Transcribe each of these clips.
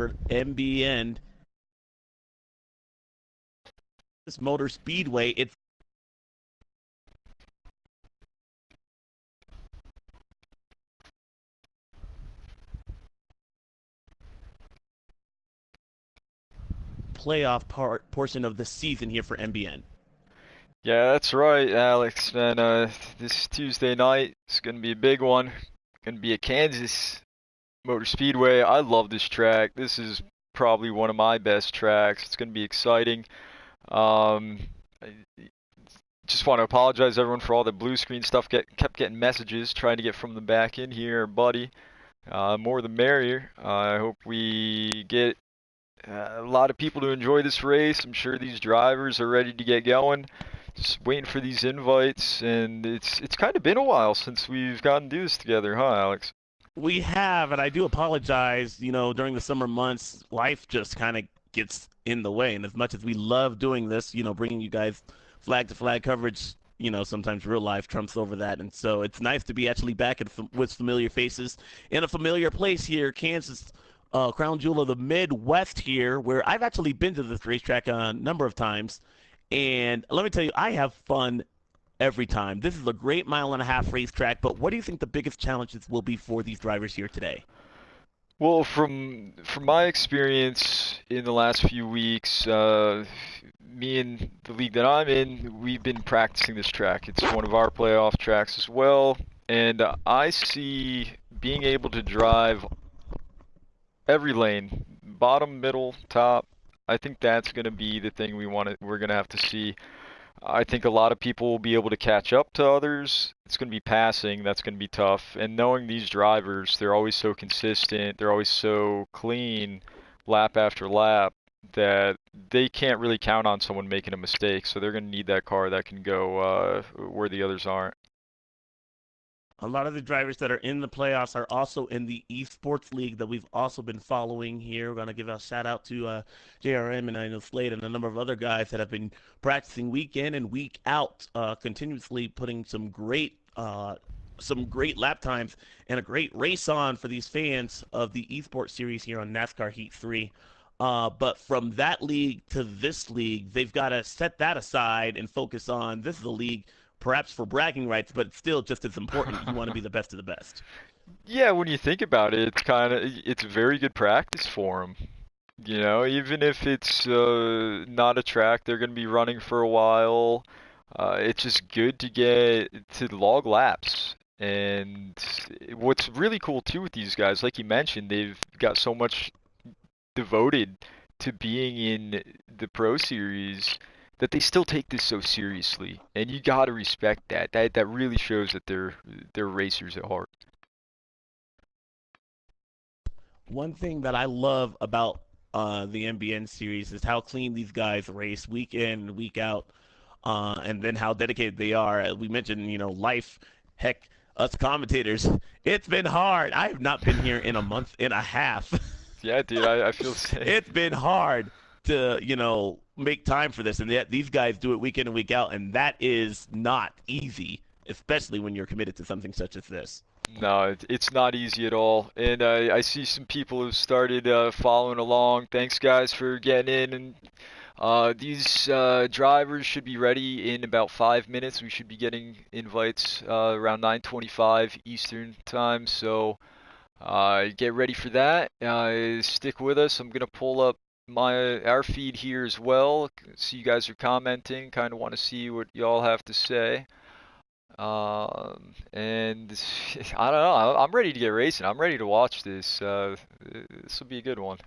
MBN. This Motor Speedway, it's playoff portion of the season here for MBN. Yeah, that's right, Alex. Man, this Tuesday night is going to be a big one. Going to be at Kansas Motor Speedway. I love this track. This is probably one of my best tracks. It's going to be exciting. I just want to apologize everyone for all the blue screen stuff. Kept getting messages trying to get from the back in here, buddy. More the merrier. I hope we get a lot of people to enjoy this race. I'm sure these drivers are ready to get going. Just waiting for these invites, and it's kind of been a while since we've gotten to do this together, huh, Alex? We have, and I do apologize. During the summer months, life just kind of gets in the way. And as much as we love doing this, bringing you guys flag to flag coverage, sometimes real life trumps over that. And so it's nice to be actually back with familiar faces in a familiar place here, Kansas, crown jewel of the Midwest here, where I've actually been to this racetrack a number of times. And let me tell you, I have fun every time. This is a great mile-and-a-half racetrack, but what do you think the biggest challenges will be for these drivers here today? Well, from my experience in the last few weeks, me and the league that I'm in, we've been practicing this track. It's one of our playoff tracks as well, and I see being able to drive every lane, bottom, middle, top. I think that's going to be the thing we're going to have to see. I think a lot of people will be able to catch up to others. It's going to be passing, that's going to be tough. And knowing these drivers, they're always so consistent, they're always so clean lap after lap that they can't really count on someone making a mistake. So they're going to need that car that can go where the others aren't. A lot of the drivers that are in the playoffs are also in the esports league that we've also been following here. We're going to give a shout out to JRM and I know Slade and a number of other guys that have been practicing week in and week out, continuously putting some great lap times and a great race on for these fans of the esports series here on NASCAR Heat 3. But from that league to this league, they've got to set that aside and focus on this is a league perhaps for bragging rights, but it's still just as important. You want to be the best of the best. Yeah, when you think about it, it's very good practice for them. You know, even if it's not a track they're going to be running for a while, it's just good to get to log laps. And what's really cool too with these guys, like you mentioned, they've got so much devoted to being in the Pro Series that they still take this so seriously. And you got to respect that. That really shows that they're racers at heart. One thing that I love about the MBN series is how clean these guys race week in and week out, and then how dedicated they are. We mentioned, life. Heck, us commentators, it's been hard. I have not been here in a month and a half. Yeah, dude, I feel the same. It's been hard to, make time for this, and yet these guys do it week in and week out, and that is not easy, especially when you're committed to something such as this. No, it's not easy at all. And I see some people who started following along. Thanks, guys, for getting in. And these drivers should be ready in about 5 minutes. We should be getting invites around 9:25 Eastern time. So get ready for that. Stick with us. I'm gonna pull up our feed here as well. See you guys are commenting. Kind of want to see what y'all have to say. And I don't know. I'm ready to get racing. I'm ready to watch this. This will be a good one.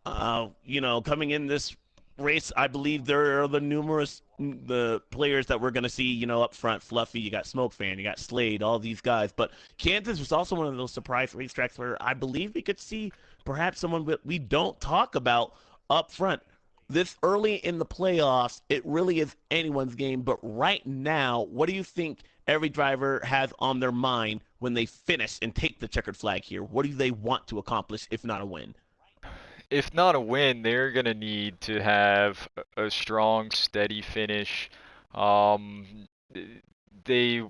Coming in this race, I believe there are the players that we're going to see, up front. Fluffy, you got Smoke Fan, you got Slade, all these guys. But Kansas was also one of those surprise racetracks where I believe we could see perhaps someone that we don't talk about up front. This early in the playoffs, it really is anyone's game. But right now, what do you think every driver has on their mind when they finish and take the checkered flag here? What do they want to accomplish, if not a win? If not a win, they're gonna need to have a strong, steady finish. Um, they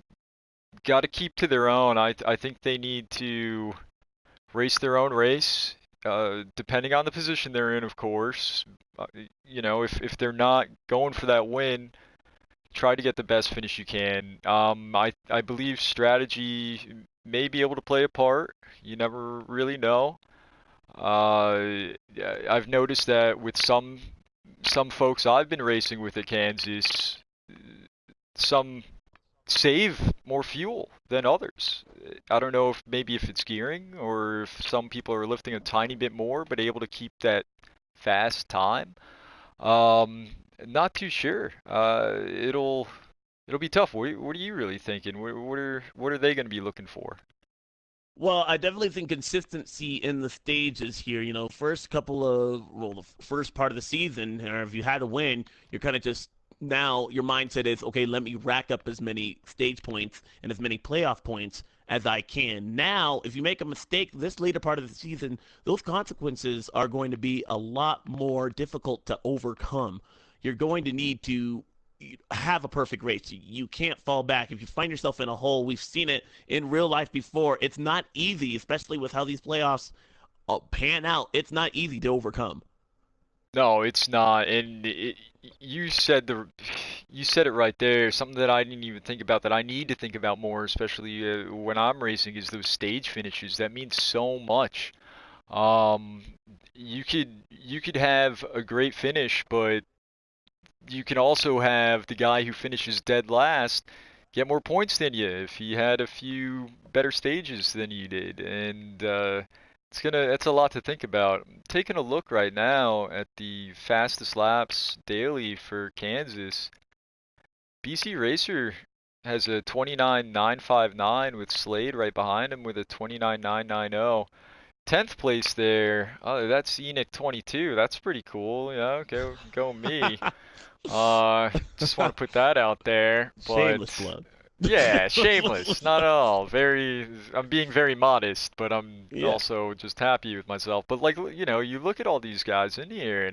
got to keep to their own. I think they need to race their own race. depending on the position they're in, of course. If they're not going for that win, try to get the best finish you can. I believe strategy may be able to play a part. You never really know. Yeah, I've noticed that with some folks I've been racing with at Kansas, some save more fuel than others. I don't know if maybe if it's gearing or if some people are lifting a tiny bit more but able to keep that fast time. Um, Not too sure. It'll be tough. What are you really thinking? What are they going to be looking for? Well, I definitely think consistency in the stages here. First couple of, well, the first part of the season, or if you had a win, you're kind of just now your mindset is, okay, let me rack up as many stage points and as many playoff points as I can. Now, if you make a mistake this later part of the season, those consequences are going to be a lot more difficult to overcome. You're going to need to have a perfect race. You can't fall back. If you find yourself in a hole, we've seen it in real life before. It's not easy, especially with how these playoffs pan out. It's not easy to overcome. No, it's not. And you said it right there. Something that I didn't even think about that I need to think about more, especially when I'm racing, is those stage finishes. That means so much. Um, you could have a great finish, but you can also have the guy who finishes dead last get more points than you if he had a few better stages than you did, and that's a lot to think about. I'm taking a look right now at the fastest laps daily for Kansas. BC Racer has a 29.959 with Slade right behind him with a 29.990. 10th place there. Oh, that's Enoch 22. That's pretty cool. Yeah, okay, go me. Just want to put that out there, Shameless but plug. yeah, shameless, not at all. I'm being very modest, but I'm Yeah. also just happy with myself. But like, you look at all these guys in here,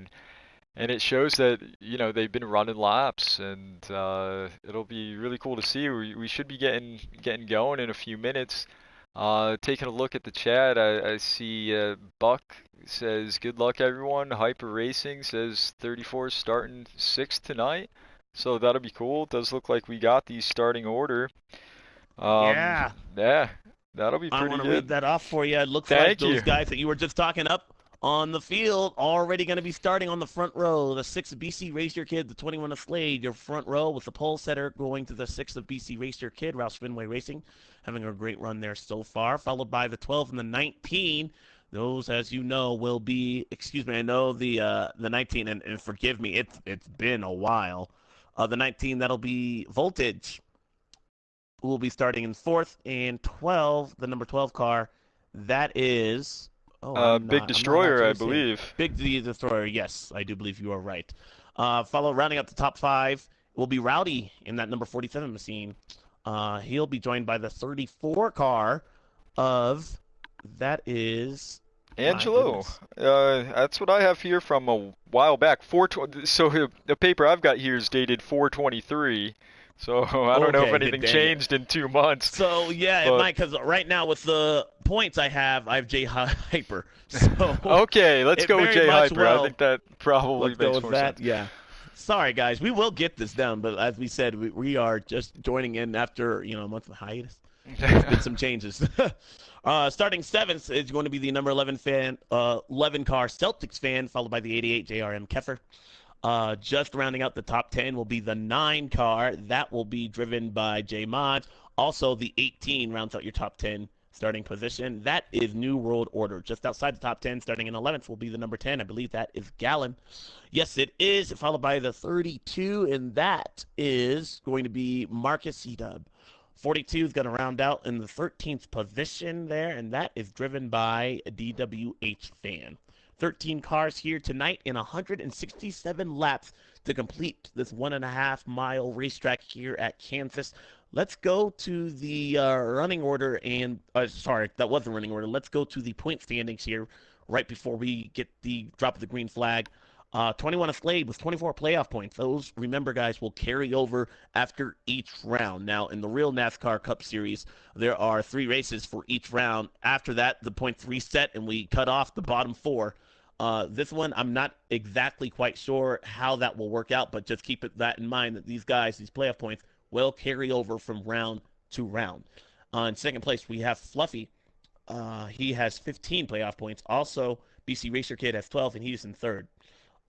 and it shows that they've been running laps, and it'll be really cool to see. We should be getting going in a few minutes. Taking a look at the chat, I see Buck says, "Good luck, everyone." Hyper Racing says 34 starting sixth tonight, so that'll be cool. It does look like we got the starting order. Um, Yeah. yeah, that'll be I pretty want to read good. that off for you. It looks like Thank those you. guys that you were just talking up on the field already going to be starting on the front row. The 6th of BC Race Your Kid, the 21 of Slade, your front row with the pole setter going to the 6th of BC Race Your Kid, Roush Fenway Racing, having a great run there so far, followed by the 12 and the 19. Those, as you know, will be. Excuse me, I know the 19, and forgive me, it's been a while. The 19 that'll be Voltage will be starting in fourth, and 12, the number 12 car, that is. Oh, Big I'm not Destroyer, I actually seeing believe. Big D Destroyer. Yes, I do believe you are right. Follow rounding up the top five will be Rowdy in that number 47 machine. He'll be joined by the 34 car of that is my Angelo, goodness. that's what I have here from a while back. So the paper I've got here is dated 423. So I don't know if Okay, anything dang it. changed in 2 months, So yeah, it but might because right now with the points I have J Hyper. So okay, let's it go with very J much Hyper. I will. think that probably Let's go makes with more that. sense. Yeah. Sorry, guys. We will get this down, but as we said, we are just joining in after a month of hiatus. There's been some changes. Starting seventh is going to be the number 11 11 car Celtics fan, followed by the 88 JRM Keffer. Just rounding out the top 10 will be the 9 car. That will be driven by J Mod. Also, the 18 rounds out your top 10 starting position. That is New World Order. Just outside the top 10, starting in 11th, will be the number 10. I believe that is Gallon. Yes, it is, followed by the 32, and that is going to be Marcus C-Dub. 42 is going to round out in the 13th position there, and that is driven by DWH Fan. 13 cars here tonight in 167 laps to complete this 1.5 mile racetrack here at Kansas. Let's go to the running order and sorry, that was the running order. Let's go to the point standings here right before we get the drop of the green flag. 21 a Slade with 24 playoff points. Those, remember, guys, will carry over after each round. Now, in the real NASCAR Cup Series, there are 3 races for each round. After that, the points reset and we cut off the bottom 4. This one, I'm not exactly quite sure how that will work out, but just keep that in mind that these guys, these playoff points, will carry over from round to round. In second place, we have Fluffy. He has 15 playoff points. Also, BC Racer Kid has 12, and he's in third.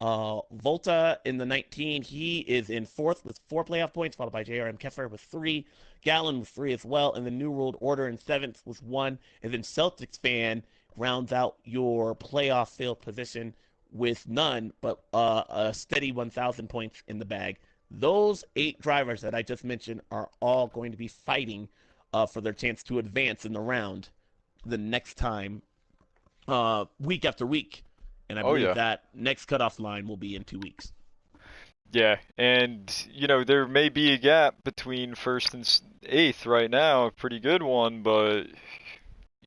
Volta in the 19, he is in fourth with 4 playoff points, followed by JRM Keffer with 3, Gallon with 3 as well, and the New World Order in seventh with 1, and then Celtics fan rounds out your playoff field position with none, but a steady 1,000 points in the bag. Those 8 drivers that I just mentioned are all going to be fighting for their chance to advance in the round the next time, week after week. And I Oh believe yeah. that next cutoff line will be in 2 weeks. Yeah, and there may be a gap between first and eighth right now, a pretty good one, but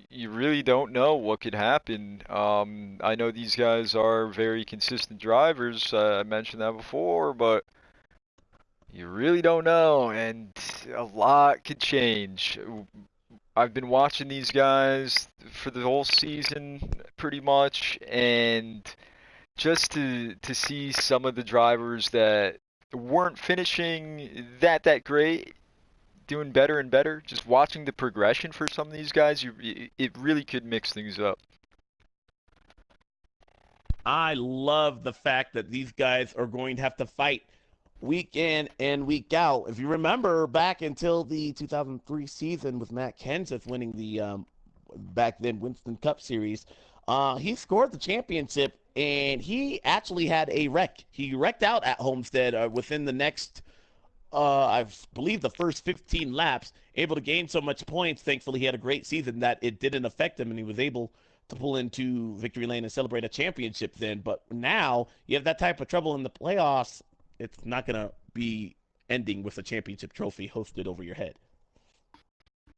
you really don't know what could happen. I know these guys are very consistent drivers. I mentioned that before, but you really don't know, and a lot could change. I've been watching these guys for the whole season pretty much, and just to see some of the drivers that weren't finishing that great, doing better and better, just watching the progression for some of these guys, it really could mix things up. I love the fact that these guys are going to have to fight week in and week out. If you remember back until the 2003 season with Matt Kenseth winning the back then Winston Cup Series, he scored the championship and he actually had a wreck. He wrecked out at Homestead within the next I believe the first 15 laps, able to gain so much points. Thankfully, he had a great season that it didn't affect him, and he was able to pull into victory lane and celebrate a championship then. But now you have that type of trouble in the playoffs. It's not going to be ending with a championship trophy hosted over your head.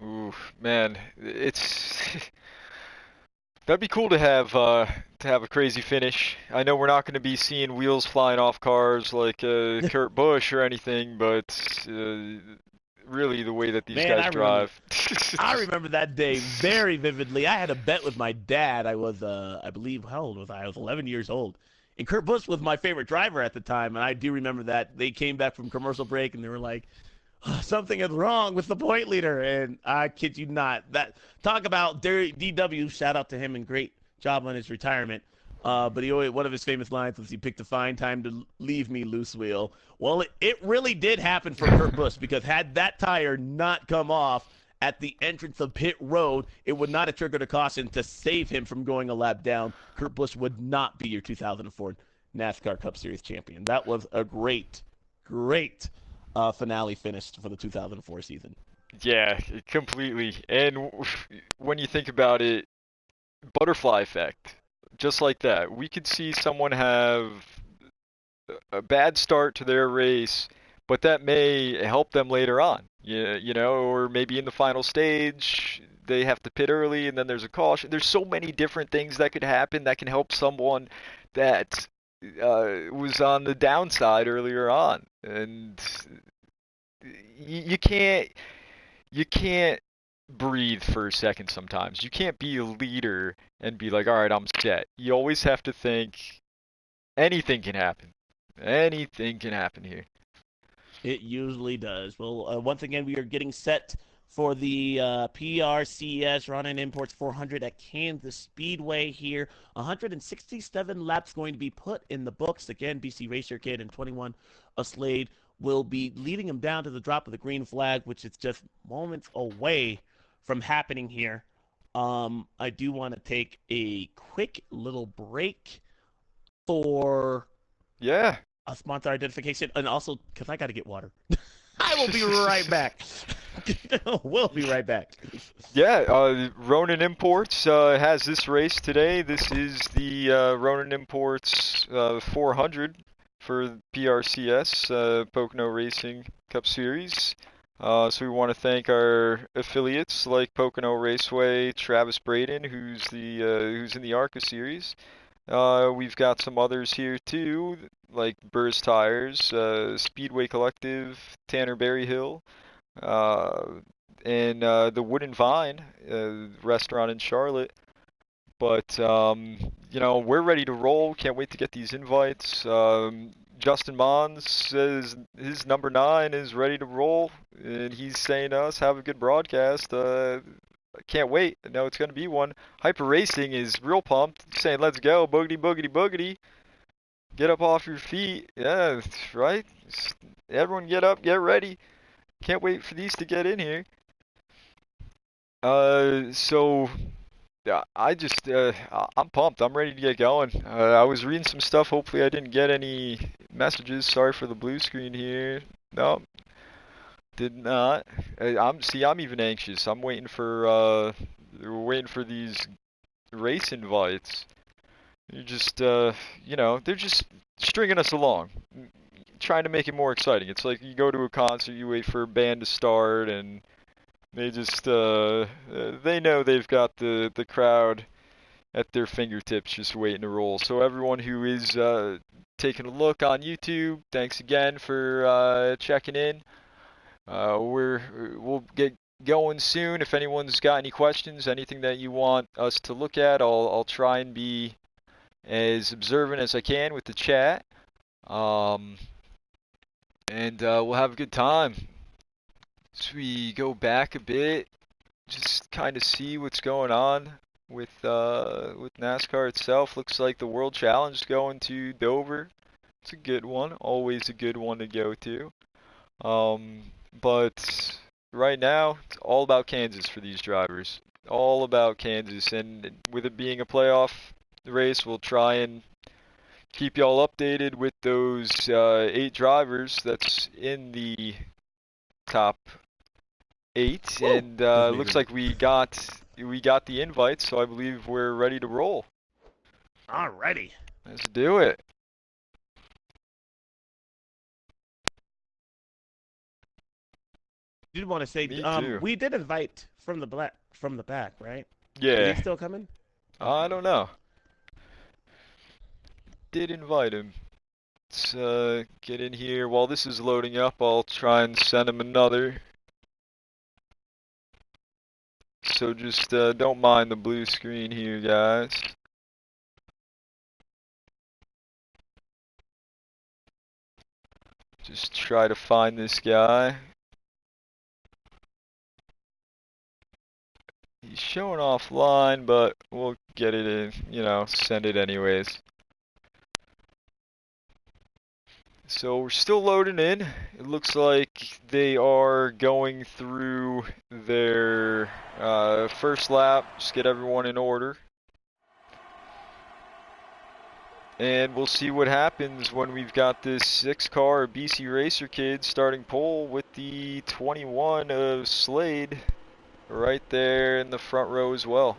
Ooh, man, it's that'd be cool to have a crazy finish. I know we're not going to be seeing wheels flying off cars like Kurt Busch or anything, but really the way that these Man, guys I remember drive. I remember that day very vividly. I had a bet with my dad. I was, I believe, how old was I? I was 11 years old. And Kurt Busch was my favorite driver at the time. And I do remember that they came back from commercial break and they were like, "Oh, something is wrong with the point leader." And I kid you not, that talk about DW, shout out to him and great job on his retirement. But he always, one of his famous lines was he picked a fine time to leave me loose wheel. Well, it really did happen for Kurt Busch because had that tire not come off at the entrance of pit road, it would not have triggered a caution to save him from going a lap down. Kurt Busch would not be your 2004 NASCAR Cup Series champion. That was a great finale finished for the 2004 season. Yeah, completely. And when you think about it, butterfly effect, just like that. We could see someone have a bad start to their race, but that may help them later on. Or maybe in the final stage, they have to pit early and then there's a caution. There's so many different things that could happen that can help someone that was on the downside earlier on. And you can't breathe for a second sometimes. You can't be a leader and be like, all right, I'm set. You always have to think anything can happen. Anything can happen here. It usually does. Well, once again, we are getting set for the PRCS Ronin Imports 400 at Kansas Speedway here. 167 laps going to be put in the books. Again, BC Racer Kid and 21 a Slade will be leading him down to the drop of the green flag, which is just moments away from happening here. I do want to take a quick little break for Yeah. a sponsor identification, and also because I got to get water. I will be right back. We'll be right back. Yeah, Ronin Imports has this race today. This is the Ronin Imports 400 for PRCS, Pocono Racing Cup Series. So we want to thank our affiliates like Pocono Raceway, Travis Braden, who's in the ARCA series, We've got some others here too, like Burrs Tires, Speedway Collective, Tanner Berryhill, uh, and the Wooden Vine restaurant in Charlotte. But you know, we're ready to roll. Can't wait to get these invites. Justin Mons says his number 9 is ready to roll, and he's saying to us, have a good broadcast. I can't wait. I know it's going to be one. Hyper Racing is real pumped, saying, let's go, boogity, boogity, boogity. Get up off your feet. Yeah, right? Everyone get up, get ready. Can't wait for these to get in here. So yeah, I'm pumped. I'm ready to get going. I was reading some stuff. Hopefully, I didn't get any messages. Sorry for the blue screen here. No, did not. I'm even anxious. We're waiting for these race invites. You're just, you know, they're just stringing us along, trying to make it more exciting. It's like you go to a concert, you wait for a band to start, and they just, they know they've got the crowd at their fingertips just waiting to roll. So everyone who is taking a look on YouTube, thanks again for checking in. We'll get going soon. If anyone's got any questions, anything that you want us to look at, I'll try and be as observant as I can with the chat. And we'll have a good time. So we go back a bit, just kind of see what's going on with NASCAR itself. Looks like the World Challenge is going to Dover. It's a good one, always a good one to go to. But right now, it's all about Kansas for these drivers. All about Kansas, and with it being a playoff race, we'll try and keep y'all updated with those 8 drivers that's in the top 8. Woo! And looks like we got the invite, so I believe we're ready to roll. Alrighty. Let's do it. I did want to say, we did invite from the back, right? Yeah. Is he still coming? I don't know. Did invite him. Let's get in here. While this is loading up, I'll try and send him another. So just don't mind the blue screen here, guys. Just try to find this guy. He's showing offline, but we'll get it in, you know, send it anyways. So we're still loading in. It looks like they are going through their first lap, just get everyone in order. And we'll see what happens when we've got this 6-car BC Racer Kid starting pole with the 21 of Slade right there in the front row as well.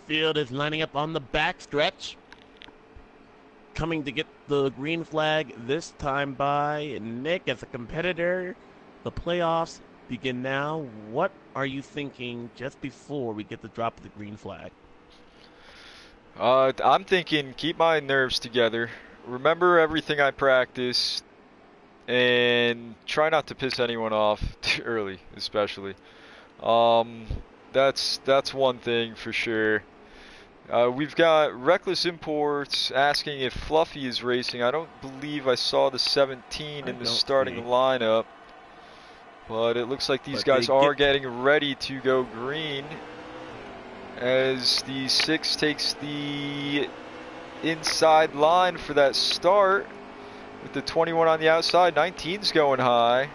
Field is lining up on the back stretch. Coming to get the green flag this time by Nick as a competitor. The playoffs begin now. What are you thinking just before we get the drop of the green flag? I'm thinking keep my nerves together. Remember everything I practiced and try not to piss anyone off too early, especially. That's one thing for sure. We've got Reckless Imports asking if Fluffy is racing. I don't believe I saw the 17 in the starting lineup, but it looks like these guys are getting ready to go green as the 6 takes the inside line for that start with the 21 on the outside. 19's going high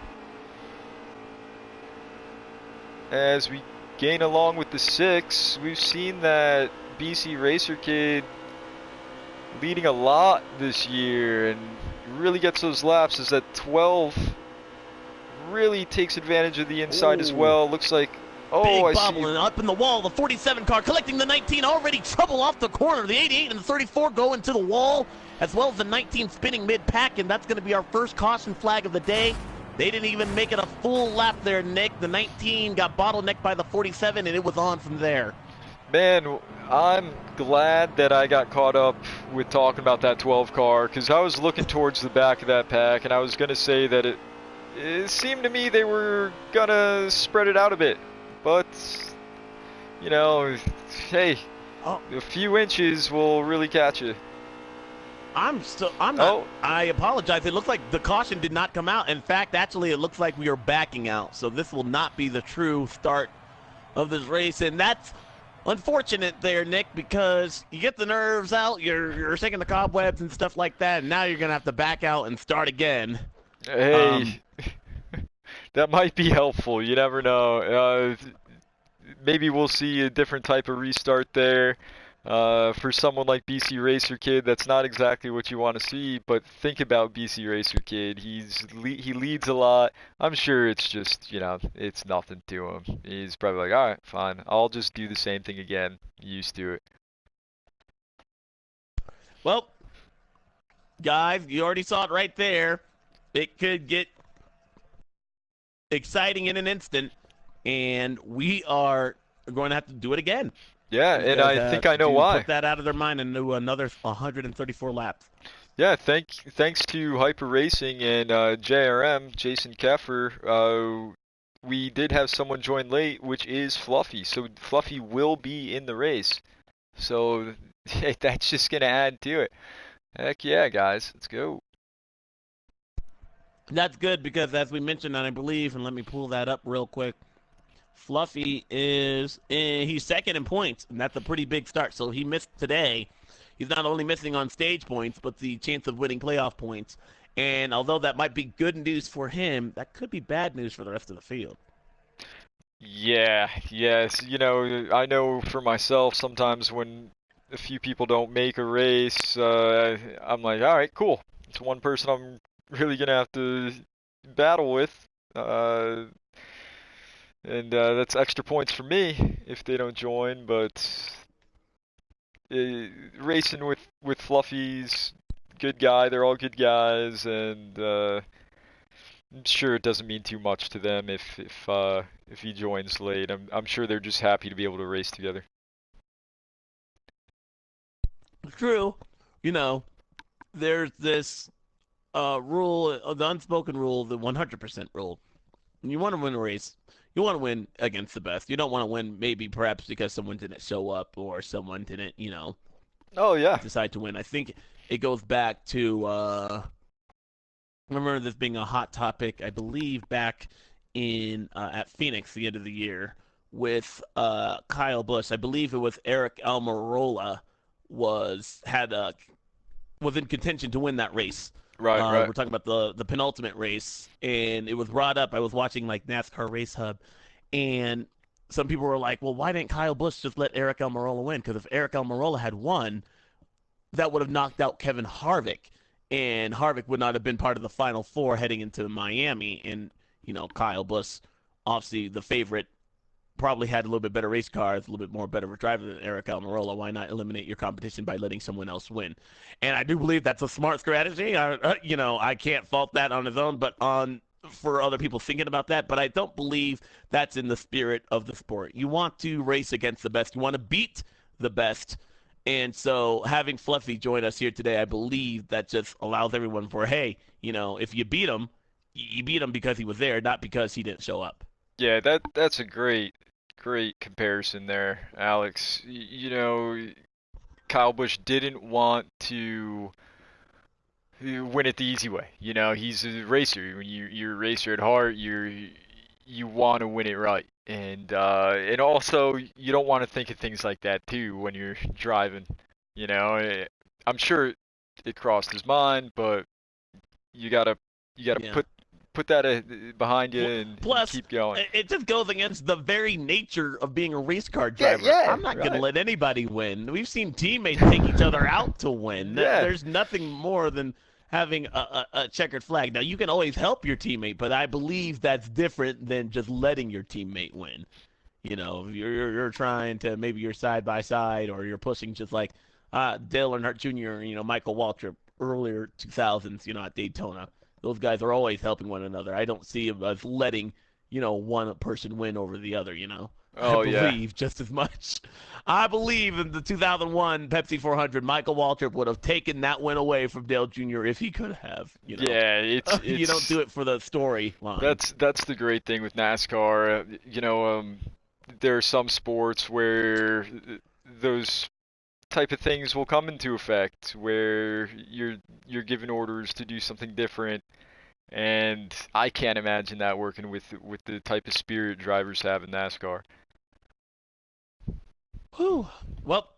as we gain along with the 6. We've seen that BC Racer Kid leading a lot this year and really gets those laps as that 12 really takes advantage of the inside as well. Looks like big bobbling up in the wall. The 47 car collecting the 19, already trouble off the corner. The 88 and the 34 going to the wall, as well as the 19 spinning mid-pack, and that's going to be our first caution flag of the day. They didn't even make it a full lap there, Nick. The 19 got bottlenecked by the 47, and it was on from there. Man, I'm glad that I got caught up with talking about that 12 car because I was looking towards the back of that pack and I was going to say that it seemed to me they were going to spread it out a bit. But, you know, hey, Oh, a few inches will really catch you. I'm not. Oh, I apologize. It looks like the caution did not come out. In fact, actually, it looks like we are backing out. So this will not be the true start of this race, and that's unfortunate there, Nick, because you get the nerves out, you're shaking the cobwebs and stuff like that, and now you're gonna have to back out and start again. Um, hey, that might be helpful. You never know. Maybe we'll see a different type of restart there. For someone like BC Racer Kid, that's not exactly what you want to see. But think about BC Racer Kid. He leads a lot. I'm sure it's just it's nothing to him. He's probably like, all right, fine. I'll just do the same thing again. Used to it. well, guys, you already saw it right there. It could get exciting in an instant, and we are going to have to do it again. Yeah, These and guys I think have I know to put why. that out of their mind and do another 134 laps. Yeah, thanks to Hyper Racing and JRM, Jason Keffer, we did have someone join late, which is Fluffy. So Fluffy will be in the race. So that's just gonna add to it. Heck yeah, guys, let's go. That's good because, as we mentioned, and I believe, and let me pull that up real quick. Fluffy he's second in points, and that's a pretty big start. So he missed today. He's not only missing on stage points, but the chance of winning playoff points. And although that might be good news for him, that could be bad news for the rest of the field. Yeah, yes. I know for myself sometimes when a few people don't make a race, I'm like, all right, cool. It's one person I'm really gonna have to battle with. Uh, and that's extra points for me if they don't join. But racing with Fluffy's good guy. They're all good guys, and I'm sure it doesn't mean too much to them if he joins late. I'm sure they're just happy to be able to race together. True, you know, there's this rule, the unspoken rule, the 100% rule. You want to win a race. You want to win against the best. You don't want to win maybe perhaps because someone didn't show up or someone didn't, Oh yeah, decide to win. I think it goes back to I remember this being a hot topic, I believe, back in at Phoenix the end of the year with Kyle Busch. I believe it was Eric Almirola had was in contention to win that race. right, right. We're talking about the penultimate race, and it was brought up. I was watching like NASCAR Race Hub, and some people were like, "Well, why didn't Kyle Busch just let Eric Almirola win? Because if Eric Almirola had won, that would have knocked out Kevin Harvick, and Harvick would not have been part of the Final Four heading into Miami. And Kyle Busch, obviously the favorite, probably had a little bit better race cars, a little bit more better driver than Eric Almirola. Why not eliminate your competition by letting someone else win? And I do believe that's a smart strategy. I can't fault that on his own, but on for other people thinking about that. But I don't believe that's in the spirit of the sport. You want to race against the best. You want to beat the best. And so having Fluffy join us here today, I believe that just allows everyone for, hey, if you beat him because he was there, not because he didn't show up. Yeah, that's a great comparison there, Alex. Kyle Busch didn't want to win it the easy way. He's a racer. When you're a racer at heart, you want to win it right. And also you don't want to think of things like that too when you're driving. I'm sure it crossed his mind, but you gotta you gotta Yeah. put that behind you and Plus, keep going. it just goes against the very nature of being a race car Yeah, driver. yeah, I'm not going to right. let anybody win. We've seen teammates take each other out to win. Yeah, There's nothing more than having a checkered flag. Now, you can always help your teammate, but I believe that's different than just letting your teammate win. If you're trying to, maybe you're side by side or you're pushing just like Dale Earnhardt Jr., Michael Waltrip earlier 2000s, at Daytona. Those guys are always helping one another. I don't see us letting, one person win over the other. I Oh yeah. believe just as much. I believe in the 2001 Pepsi 400, Michael Waltrip would have taken that win away from Dale Jr. if he could have. Yeah, it's You don't it's do it for the storyline. that's the great thing with NASCAR. There are some sports where those type of things will come into effect where you're given orders to do something different, and I can't imagine that working with the type of spirit drivers have in NASCAR. Whew. Well,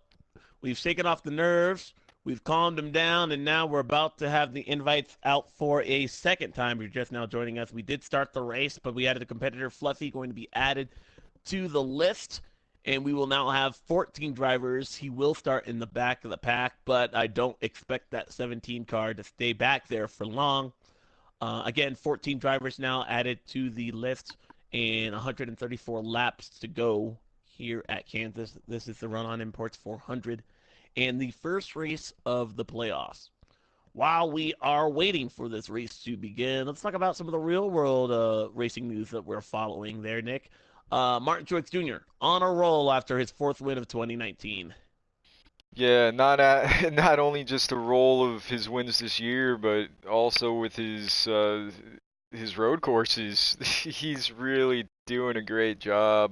we've shaken off the nerves. We've calmed them down, and now we're about to have the invites out for a second time. You're just now joining us. We did start the race, but we added a competitor, Fluffy, going to be added to the list, and we will now have 14 drivers. He will start in the back of the pack, but I don't expect that 17 car to stay back there for long. Again, 14 drivers now added to the list and 134 laps to go here at Kansas. This is the Run On Imports 400 and the first race of the playoffs. While we are waiting for this race to begin, let's talk about some of the real world racing news that we're following there, Nick. Martin Truex Jr. on a roll after his fourth win of 2019. Yeah, not only just the role of his wins this year, but also with his road courses. He's really doing a great job,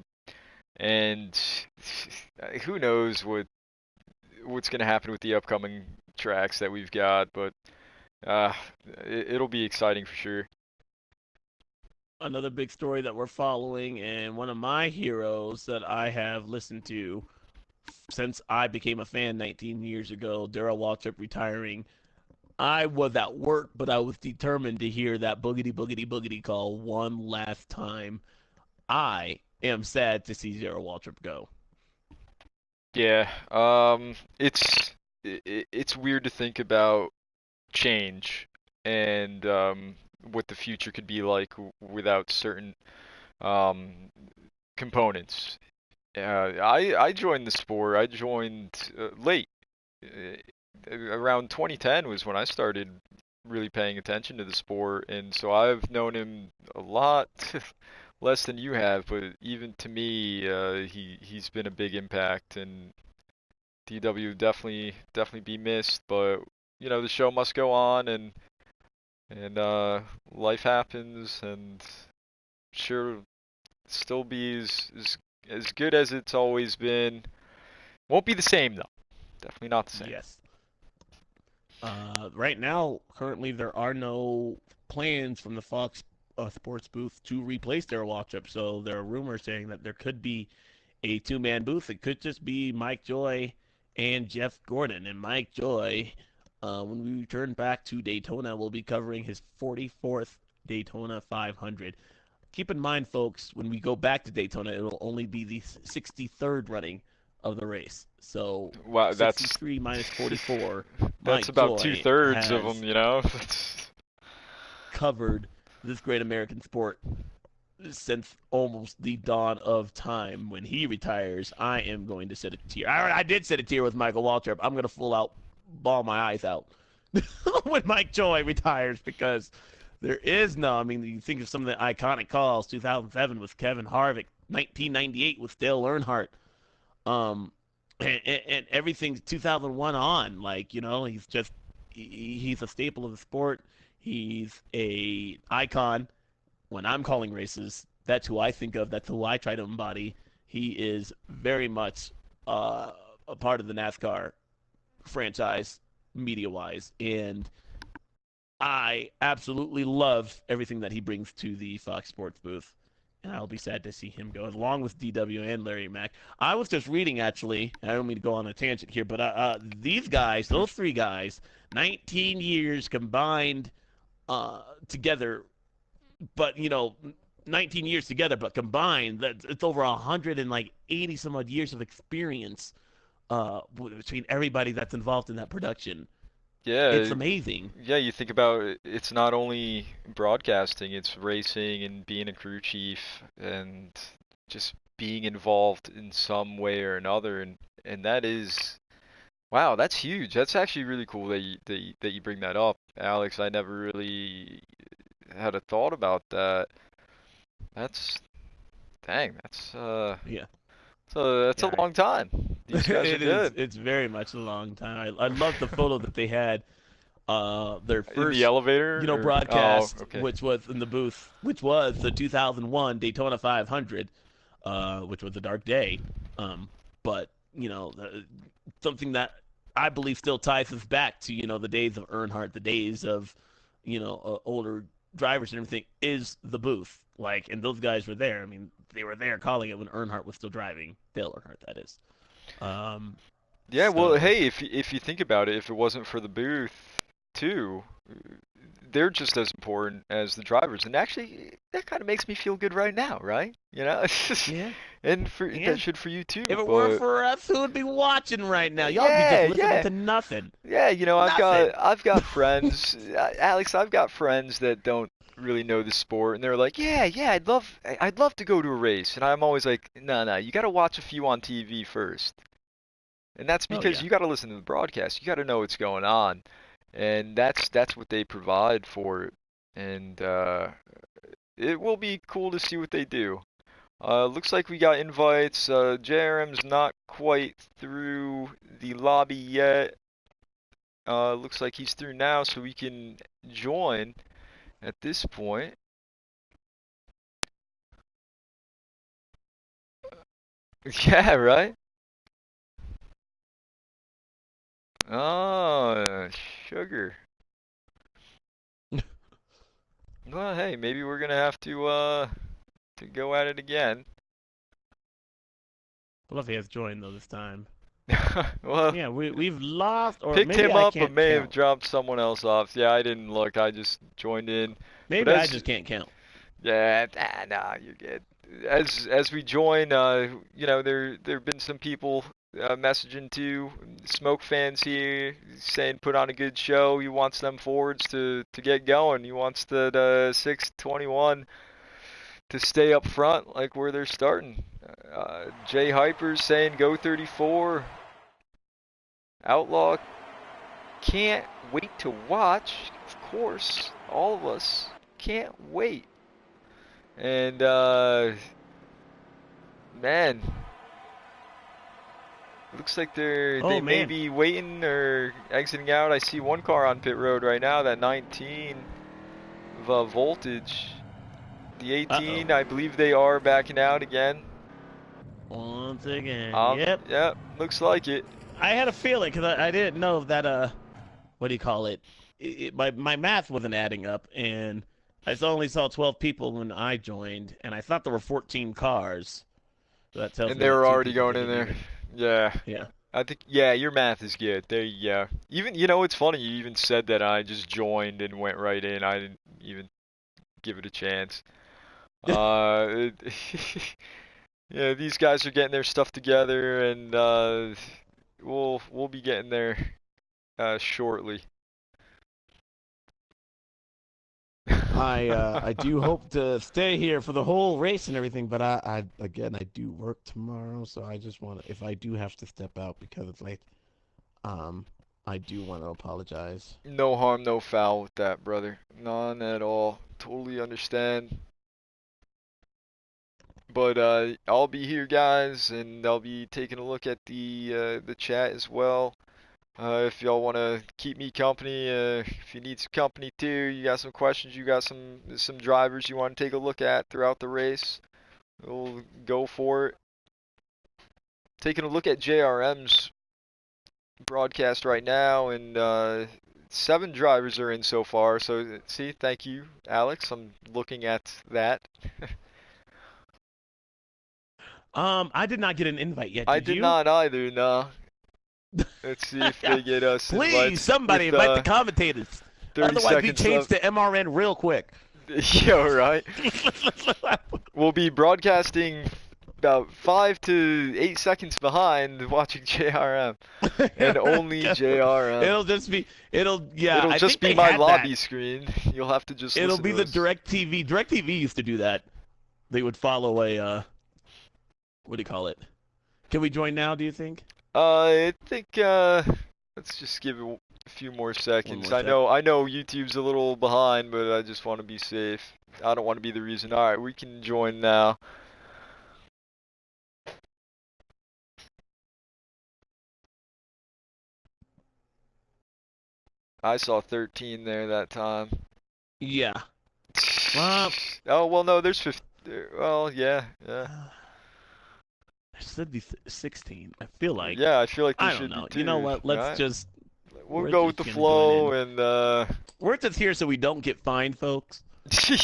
and who knows what's going to happen with the upcoming tracks that we've got, but uh, it'll be exciting for sure. Another big story that we're following, and one of my heroes that I have listened to since I became a fan 19 years ago, Darrell Waltrip retiring. I was at work, but I was determined to hear that boogity boogity boogity call one last time. I am sad to see Darrell Waltrip go. Yeah, it's weird to think about change and what the future could be like without certain um, components. I joined the sport. I joined late. Around 2010 was when I started really paying attention to the sport, and so I've known him a lot less than you have. But even to me, he's been a big impact, and DW definitely be missed. But the show must go on, and life happens, and sure still be as good as it's always been. Won't be the same though. Definitely not the same. Yes. Right now, currently, there are no plans from the Fox Sports booth to replace their Waltrip. So there are rumors saying that there could be a two-man booth. It could just be Mike Joy and Jeff Gordon. And Mike Joy, when we return back to Daytona, will be covering his 44th Daytona 500. Keep in mind, folks, when we go back to Daytona, it'll only be the 63rd running of the race. So Wow, that's 63 minus 44, that's Mike about two Joy thirds of has them. covered this great American sport since almost the dawn of time. When he retires, I am going to shed a tear. I did shed a tear with Michael Waltrip. I'm going to full out bawl my eyes out when Mike Joy retires because there is no. I mean, you think of some of the iconic calls. 2007 with Kevin Harvick. 1998 with Dale Earnhardt. Um, and everything 2001 on. Like he's just he's a staple of the sport. He's a icon when I'm calling races, that's who I think of. That's who I try to embody. He is very much a part of the NASCAR franchise, media wise, and I absolutely love everything that he brings to the Fox Sports booth. And I'll be sad to see him go, along with DW and Larry Mack. I was just reading, actually, I don't mean to go on a tangent here, but these guys, those three guys, 19 years combined together, but 19 years together, but combined, that it's over 180 some odd years of experience between everybody that's involved in that production. It's Yeah, amazing. yeah. You think about it's not only broadcasting, it's racing and being a crew chief and just being involved in some way or another, and that is wow, that's huge. That's actually really cool that you bring that up, Alex. I never really had a thought about that. That's Dang, Yeah, that's a yeah. long time. These guys are It is. good. It's very much a long time. I love the photo that they had. Their In the first, elevator, or oh, broadcast, okay. which was in the booth, which was the 2001 Daytona 500, which was a dark day. But something that I believe still ties us back to the days of Earnhardt, the days of older drivers and everything is the booth. Like, and those guys were there. I mean, they were there calling it when Earnhardt was still driving. Dale Earnhardt, that is. Um, Yeah, well, so hey, if you think about it, if it wasn't for the booth, too, they're just as important as the drivers. And actually, that kind of makes me feel good right now, right? You know, yeah, and that yeah. should for you too. If it weren't But for us, who would be watching right now? Y'all would be just yeah, listening yeah, to nothing. yeah. You know, Nothing. I've got friends, Alex. I've got friends that don't really know the sport, and they're like, yeah, I'd love to go to a race, and I'm always like, no, you got to watch a few on TV first. And that's Oh because yeah. you got to listen to the broadcast. You got to know what's going on, and that's what they provide for it. And it will be cool to see what they do. Looks like we got invites. JRM's not quite through the lobby yet. Looks like he's through now, so we can join at this point. Yeah, right? Oh, sugar. Well, hey, maybe we're gonna have to go at it again. Fluffy has joined though this time. Well, Yeah, we've lost, or picked maybe him I up, but can't may have count. dropped someone else off. Yeah, I didn't look. I just joined in. But Maybe I as just can't count. yeah, nah, you're good. As we join, there've been some people messaging too. Smoke fans here saying put on a good show. He wants them forwards to get going. He wants the 621 to stay up front like where they're starting. Jay Hyper's saying go 34. Outlaw can't wait to watch. Of course, all of us can't wait. And man, looks like they Oh may man. be waiting or exiting out. I see one car on pit road right now, that 19 voltage. The Uh oh. 18, I believe they are backing out again. Once again. Yep. Yeah, looks like it. I had a feeling because I didn't know that. What do you call it? My math wasn't adding up, and only saw 12 people when I joined, and I thought there were 14 cars. So that tells And me they that were two already people going in didn't there. even. Yeah. Yeah. I think, yeah, your math is good. There you go. Even, it's funny, you even said that I just joined and went right in. I didn't even give it a chance. Yeah, these guys are getting their stuff together, and we'll be getting there shortly. I do hope to stay here for the whole race and everything, but I again I do work tomorrow, so I just want to, if I do have to step out because it's late, um I do want to apologize. No harm, no foul with that, brother. None at all. Totally understand. But I'll be here, guys, and I'll be taking a look at the chat as well. If y'all want to keep me company, if you need some company too, you got some questions, you got some drivers you want to take a look at throughout the race, we'll go for it. Taking a look at JRM's broadcast right now, and 7 drivers are in so far. So see, thank you, Alex. I'm looking at that. I did not get an invite yet. I Did did you? not either. No. Let's see if they get us Please, invites somebody with invite the commentators. 30 Otherwise, we seconds change left. to MRN real quick. Yeah, right. We'll be broadcasting about 5 to 8 seconds behind watching JRM. And only JRM. It'll just be, yeah, It'll I just think be they my had that. lobby screen. You'll have to just It'll listen be to the us. DirecTV. DirecTV used to do that. They would follow what do you call it? Can we join now, do you think? I think let's just give it a few more One seconds. more sec. I know YouTube's a little behind, but I just want to be safe. I don't want to be the reason. All right, we can join now. I saw 13 there that time. Yeah. Well, Oh, well, no, there's 15. Well, yeah, yeah. there should be 16. I feel like. Yeah, I feel like there I don't should be know. You know two, what? right? We'll We're go with the just gonna join flow in. and We're just here so we don't get fined, folks.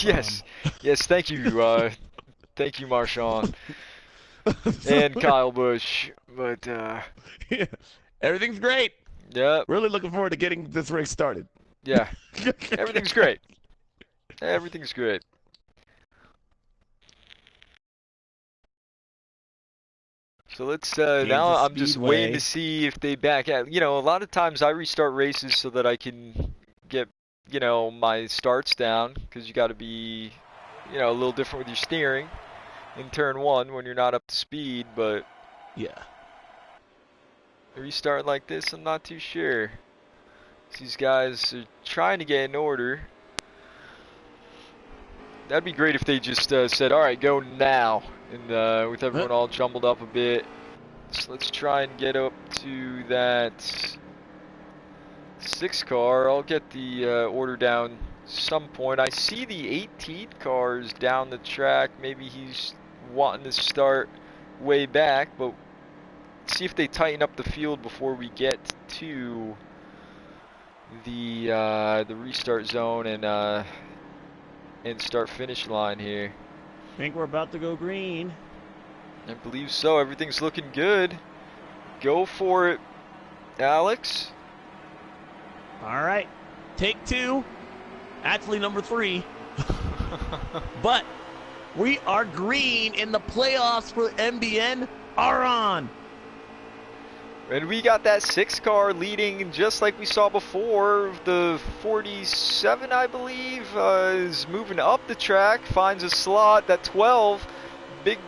yes. Yes, thank you. Thank you, Marshawn and Kyle Busch. But Yeah. Everything's great. yeah, Really looking forward to getting this race started. yeah. Everything's great. Everything's great. So let's now Kansas I'm just waiting to Speedway. see if they back out. You know, a lot of times I restart races so that I can get, my starts down because you got to be, a little different with your steering in turn one when you're not up to speed, but Yeah. a restart like this, I'm not too sure. These guys are trying to get in order. That'd be great if they just said, all right, go now. And with everyone all jumbled up a bit, so let's try and get up to that 6 car. I'll get the order down some point. I see the 18 cars down the track. Maybe he's wanting to start way back, but see if they tighten up the field before we get to the restart zone and start finish line here. I think we're about to go green. I believe so. Everything's looking good. Go for it, Alex. All right. Take 2. Actually, number 3. But we are green in the playoffs for MBN are on. And we got that 6 car leading just like we saw before. The 47, I believe, is moving up the track, finds a slot. That 12, Big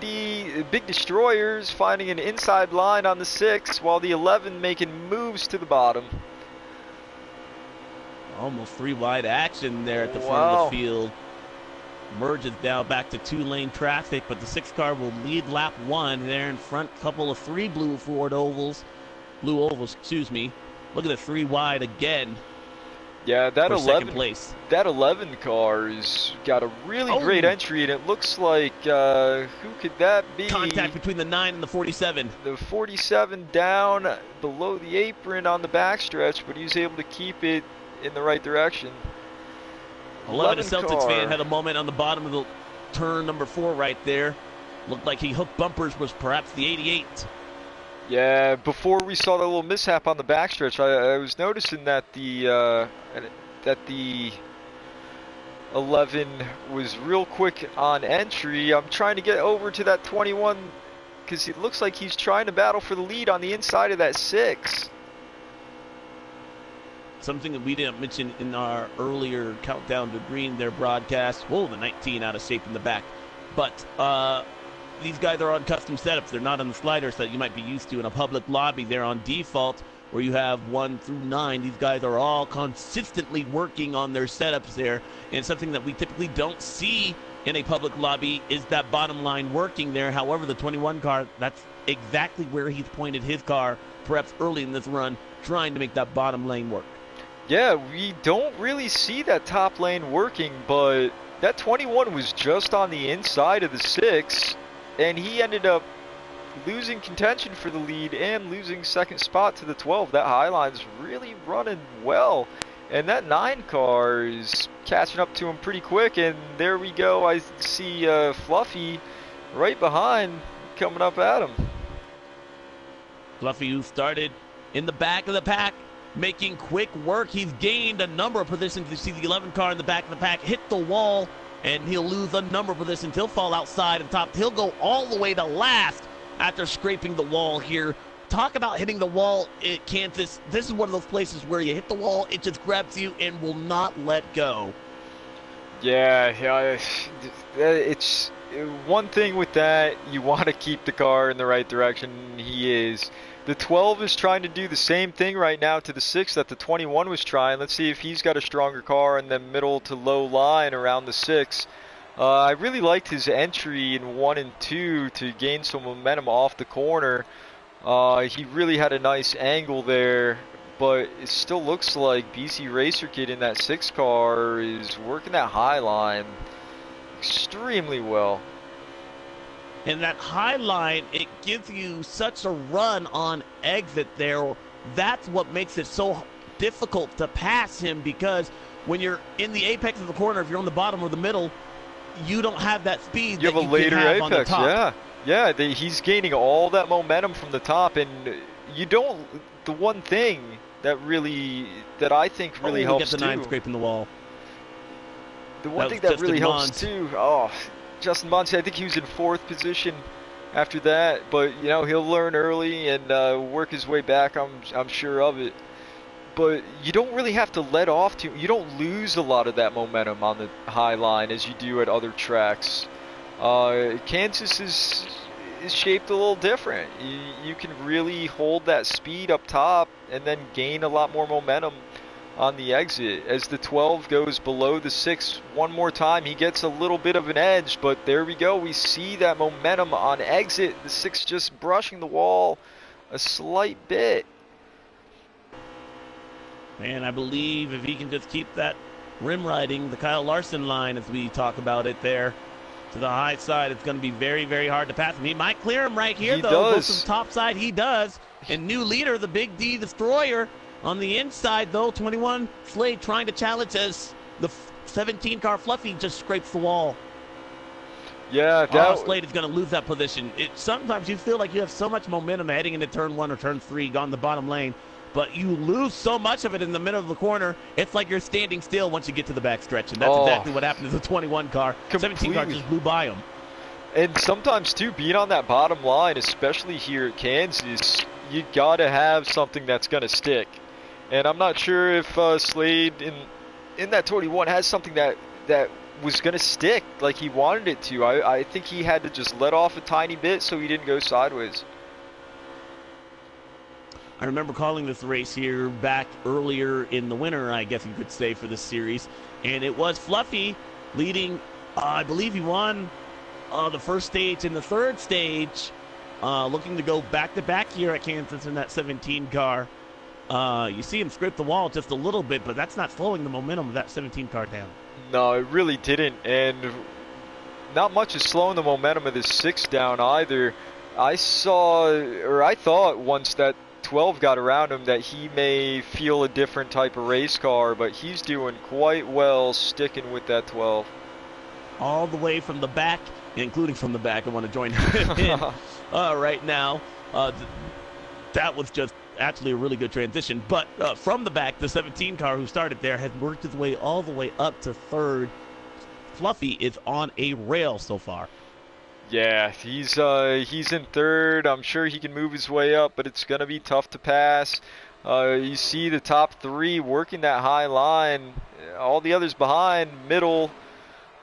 Destroyers finding an inside line on the 6, while the 11 making moves to the bottom. Almost 3 wide action there at the front of the field. Merges down back to 2-lane traffic, but the 6 car will lead lap 1 there in front. Couple of 3 blue ovals, excuse me. Look at the 3 wide again. Yeah, that 11 second place. That 11 car's got a really great entry, and it looks like who could that be? Contact between the 9 and the 47. The 47 down below the apron on the backstretch, but he's able to keep it in the right direction. 11 Celtics fan had a moment on the bottom of the turn number 4 right there. Looked like he hooked bumpers, was perhaps the 88. Yeah, before we saw the little mishap on the backstretch, I was noticing that the 11 was real quick on entry. I'm trying to get over to that 21 because it looks like he's trying to battle for the lead on the inside of that 6. Something that we didn't mention in our earlier countdown to green, their broadcast. Whoa, the 19 out of shape in the back. But these guys are on custom setups. They're not on the sliders that you might be used to in a public lobby. They're on default where you have 1 through 9. These guys are all consistently working on their setups there. And something that we typically don't see in a public lobby is that bottom line working there. However, the 21 car, that's exactly where he's pointed his car, perhaps early in this run, trying to make that bottom lane work. Yeah, we don't really see that top lane working, but that 21 was just on the inside of the 6, and he ended up losing contention for the lead and losing second spot to the 12. That Highline's really running well, and that 9 car is catching up to him pretty quick, and there we go. I see Fluffy right behind coming up at him. Fluffy, who started in the back of the pack, making quick work. He's gained a number of positions. You see the 11 car in the back of the pack hit the wall, and he'll lose a number of positions. He'll fall outside and top. He'll go all the way to last after scraping the wall here. Talk about hitting the wall at Kansas. This is one of those places where you hit the wall, it just grabs you and will not let go. Yeah, it's one thing with that. You want to keep the car in the right direction. He is. The 12 is trying to do the same thing right now to the 6 that the 21 was trying. Let's see if he's got a stronger car in the middle to low line around the 6. I really liked his entry in 1 and 2 to gain some momentum off the corner. He really had a nice angle there, but it still looks like BC Racer Kid in that 6 car is working that high line extremely well. And that high line, it gives you such a run on exit there. That's what makes it so difficult to pass him, because when you're in the apex of the corner, if you're on the bottom or the middle, you don't have that speed. You have that a later can have apex, on the top. yeah. He's gaining all that momentum from the top, and you don't. The one thing that I think really helps get the too. 9 scraping the wall. The one thing that really helps too. Oh, Justin Monty. I think he was in 4th position after that, but you know, he'll learn early and work his way back. I'm sure of it. But you don't really have to let off too. You don't lose a lot of that momentum on the high line as you do at other tracks. Kansas is shaped a little different. You can really hold that speed up top and then gain a lot more momentum on the exit. As the 12 goes below the 6 one more time, he gets a little bit of an edge, but there we go. We see that momentum on exit. The 6 just brushing the wall a slight bit. And I believe if he can just keep that rim riding, the Kyle Larson line, as we talk about it there, to the high side, it's going to be very, very hard to pass him. He might clear him right here, though. Goes to the top side, he does. And new leader, the Big D Destroyer, on the inside, though. 21 Slade trying to challenge as the 17 car Fluffy just scrapes the wall. Yeah, Slade is going to lose that position. Sometimes you feel like you have so much momentum heading into turn 1 or turn 3 on the bottom lane, but you lose so much of it in the middle of the corner, it's like you're standing still once you get to the back stretch. And that's exactly what happened to the 21 car. Completely. 17 car just blew by him. And sometimes, too, being on that bottom line, especially here at Kansas, you got to have something that's going to stick. And I'm not sure if Slade in that 21 has something that was going to stick like he wanted it to. I think he had to just let off a tiny bit so he didn't go sideways. I remember calling this race here back earlier in the winter, I guess you could say, for this series. And it was Fluffy leading. I believe he won the first stage and the third stage, looking to go back-to-back here at Kansas in that 17 car. You see him scrape the wall just a little bit, but that's not slowing the momentum of that 17 car down. No, it really didn't. And not much is slowing the momentum of this 6 down either. I thought once that 12 got around him that he may feel a different type of race car, but he's doing quite well sticking with that 12. All the way from the back, including from the back. I want to join him in right now. That was just actually a really good transition. But from the back, the 17 car who started there has worked his way all the way up to 3rd. Fluffy is on a rail so far. Yeah, he's in 3rd. I'm sure he can move his way up, but it's going to be tough to pass. You see the top 3 working that high line. All the others behind, middle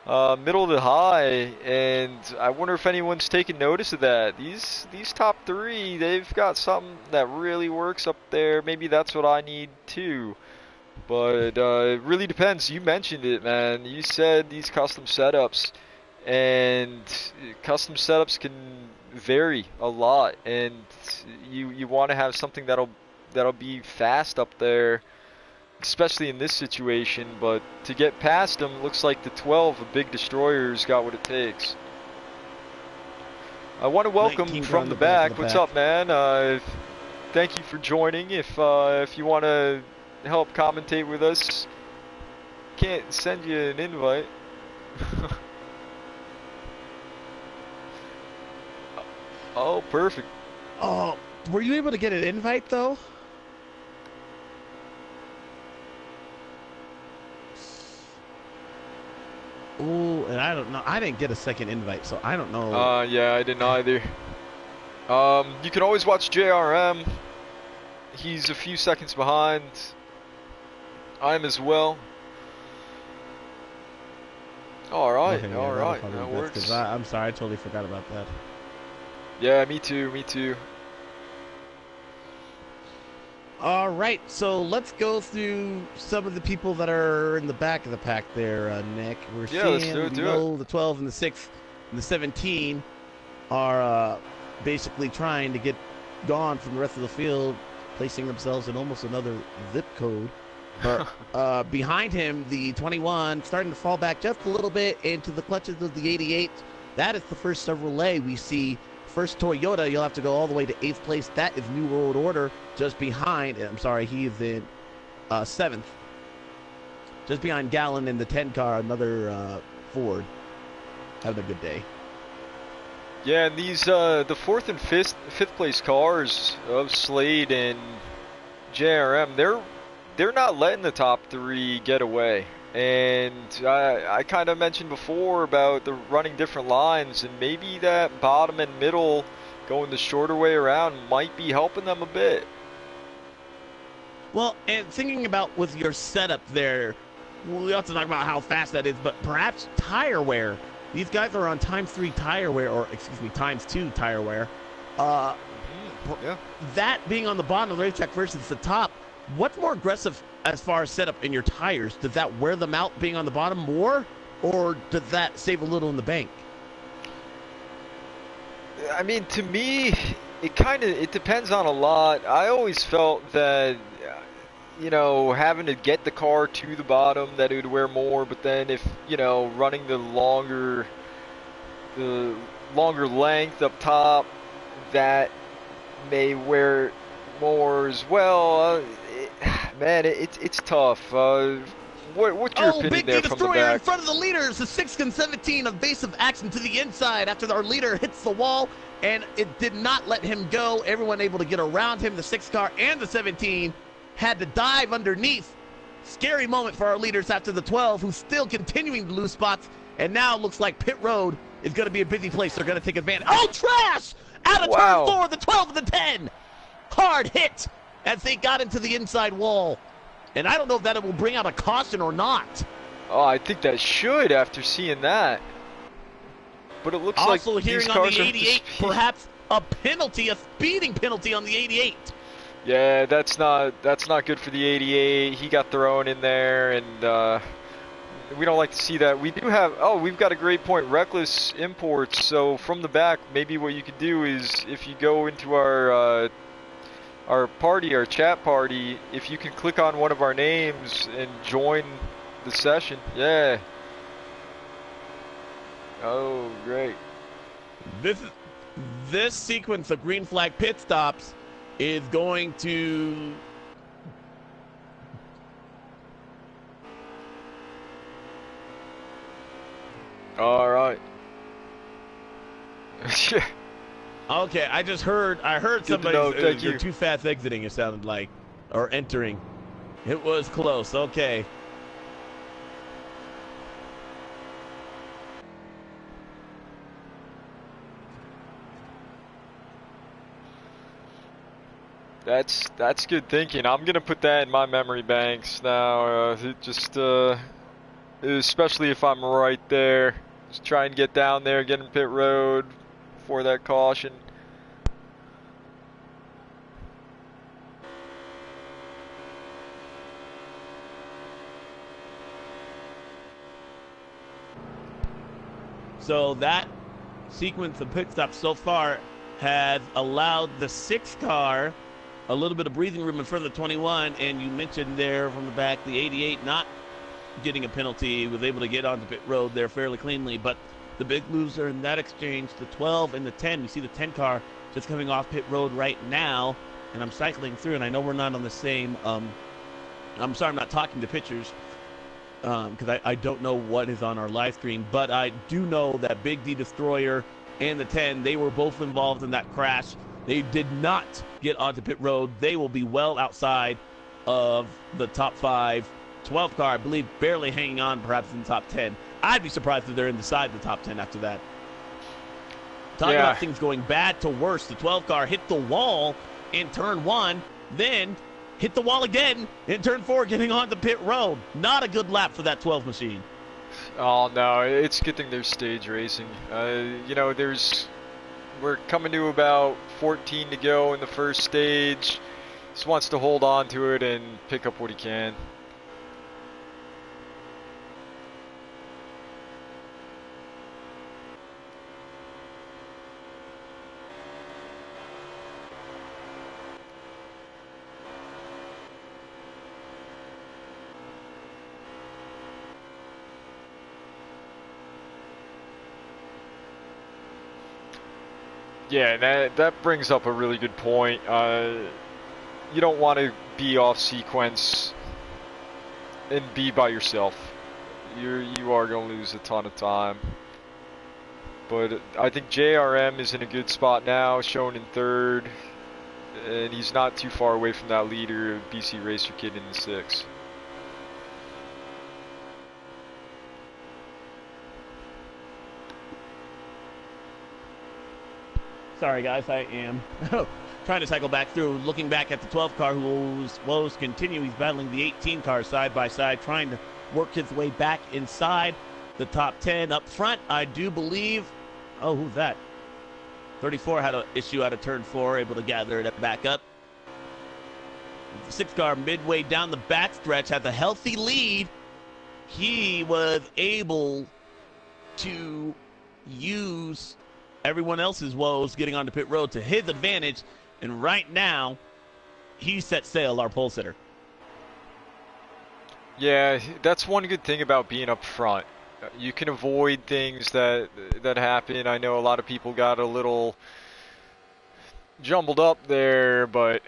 to high, and I wonder if anyone's taking notice of that. These top 3, they've got something that really works up there. Maybe that's what I need too. But it really depends. You mentioned it, man. You said these custom setups. And custom setups can vary a lot, and you want to have something that'll be fast up there, especially in this situation. But to get past them, looks like the 12, a Big Destroyer's got what it takes. I want to welcome from the back. What's up, man? Thank you for joining. If you want to help commentate with us, can't send you an invite. Oh, perfect. Oh, were you able to get an invite, though? Ooh, and I don't know. I didn't get a second invite, so I don't know. Yeah, I didn't either. You can always watch JRM. He's a few seconds behind. I'm as well. All right, okay, all right. That works. I'm sorry, I totally forgot about that. Yeah, me too. All right, so let's go through some of the people that are in the back of the pack there, Nick. We're seeing the 12 and the 6 and the 17 are basically trying to get gone from the rest of the field. placing themselves in almost another zip code. But behind him, the 21 starting to fall back just a little bit into the clutches of the 88. That is the first Chevrolet we see. First Toyota, you'll have to go all the way to 8th place. That is New World Order just behind. I'm sorry, he is in 7th. Just behind Gallon in the 10 car, another Ford. Having a good day. Yeah, and these the 4th and 5th place cars of Slade and JRM, they're not letting the top 3 get away. And I kind of mentioned before about the running different lines, and maybe that bottom and middle going the shorter way around might be helping them a bit. Well, and thinking about with your setup there, we have to talk about how fast that is, but perhaps tire wear. These guys are on times 3 tire wear, or excuse me, times 2 tire wear. Yeah. That being on the bottom of the racetrack versus the top, what's more aggressive as far as setup in your tires? Does that wear them out being on the bottom more, or does that save a little in the bank? I mean, to me, it depends on a lot. I always felt that, you know, having to get the car to the bottom, that it would wear more, but then if, you know, running the longer length up top, that may wear more as well. It's tough. What's your opinion there from the back? In front of the leaders, the 6 and 17, evasive action to the inside after our leader hits the wall, and it did not let him go. Everyone able to get around him. The 6 car and the 17 had to dive underneath. Scary moment for our leaders after the 12, who's still continuing to lose spots, and now looks like pit road is going to be a busy place. They're going to take advantage. Oh, trash! Out of turn 4, the 12 and the 10. Hard hit as they got into the inside wall. And I don't know if that will bring out a caution or not. Oh, I think that should after seeing that. But it looks like also hearing on the 88, perhaps a penalty, a speeding penalty on the 88. Yeah, that's not good for the 88. He got thrown in there, and we don't like to see that. We do have, we've got a great point, reckless imports. So from the back, maybe what you could do is if you go into our party, our chat party, if you can click on one of our names and join the session. Yeah. Oh, great. This sequence of green flag pit stops is going to all right. Okay, I heard somebody, you're too fast exiting, it sounded like, or entering. It was close, okay. That's good thinking. I'm gonna put that in my memory banks now. Especially if I'm right there, just try and get down there, get in pit road for that caution. So that sequence of pit stops so far has allowed the 6 car a little bit of breathing room in front of the 21, and you mentioned there from the back the 88 not getting a penalty, was able to get onto pit road there fairly cleanly, but the big loser in that exchange, the 12 and the 10. We see the 10 car just coming off pit road right now, and I'm cycling through, and I know we're not on the same, I'm sorry I'm not talking to pitchers, because I don't know what is on our live stream, but I do know that Big D Destroyer and the 10, they were both involved in that crash. They did not get onto pit road. They will be well outside of the top 5. 12 car, I believe, barely hanging on, perhaps in the top 10. I'd be surprised if they're inside the top 10 after that. Talking about things going bad to worse. The 12 car hit the wall in turn 1, then hit the wall again in turn 4, getting onto pit road. Not a good lap for that 12 machine. Oh no, it's a good thing there's stage racing. You know, we're coming to about 14 to go in the first stage. Just wants to hold on to it and pick up what he can. Yeah, that brings up a really good point. You don't want to be off sequence and be by yourself. You are going to lose a ton of time. But I think JRM is in a good spot now, shown in third, and he's not too far away from that leader, BC Racer Kid, in the 6th. Sorry, guys, I am trying to cycle back through, looking back at the 12 car whose woes continue. He's battling the 18 car side by side, trying to work his way back inside the top 10. Up front, I do believe, oh, who's that? 34 had an issue out of turn 4, able to gather it back up. The 6 car midway down the backstretch has a healthy lead. He was able to use everyone else's woes getting onto pit road to his advantage, and right now he set sail, our pole sitter. Yeah, that's one good thing about being up front. You can avoid things that happen. I know a lot of people got a little jumbled up there, but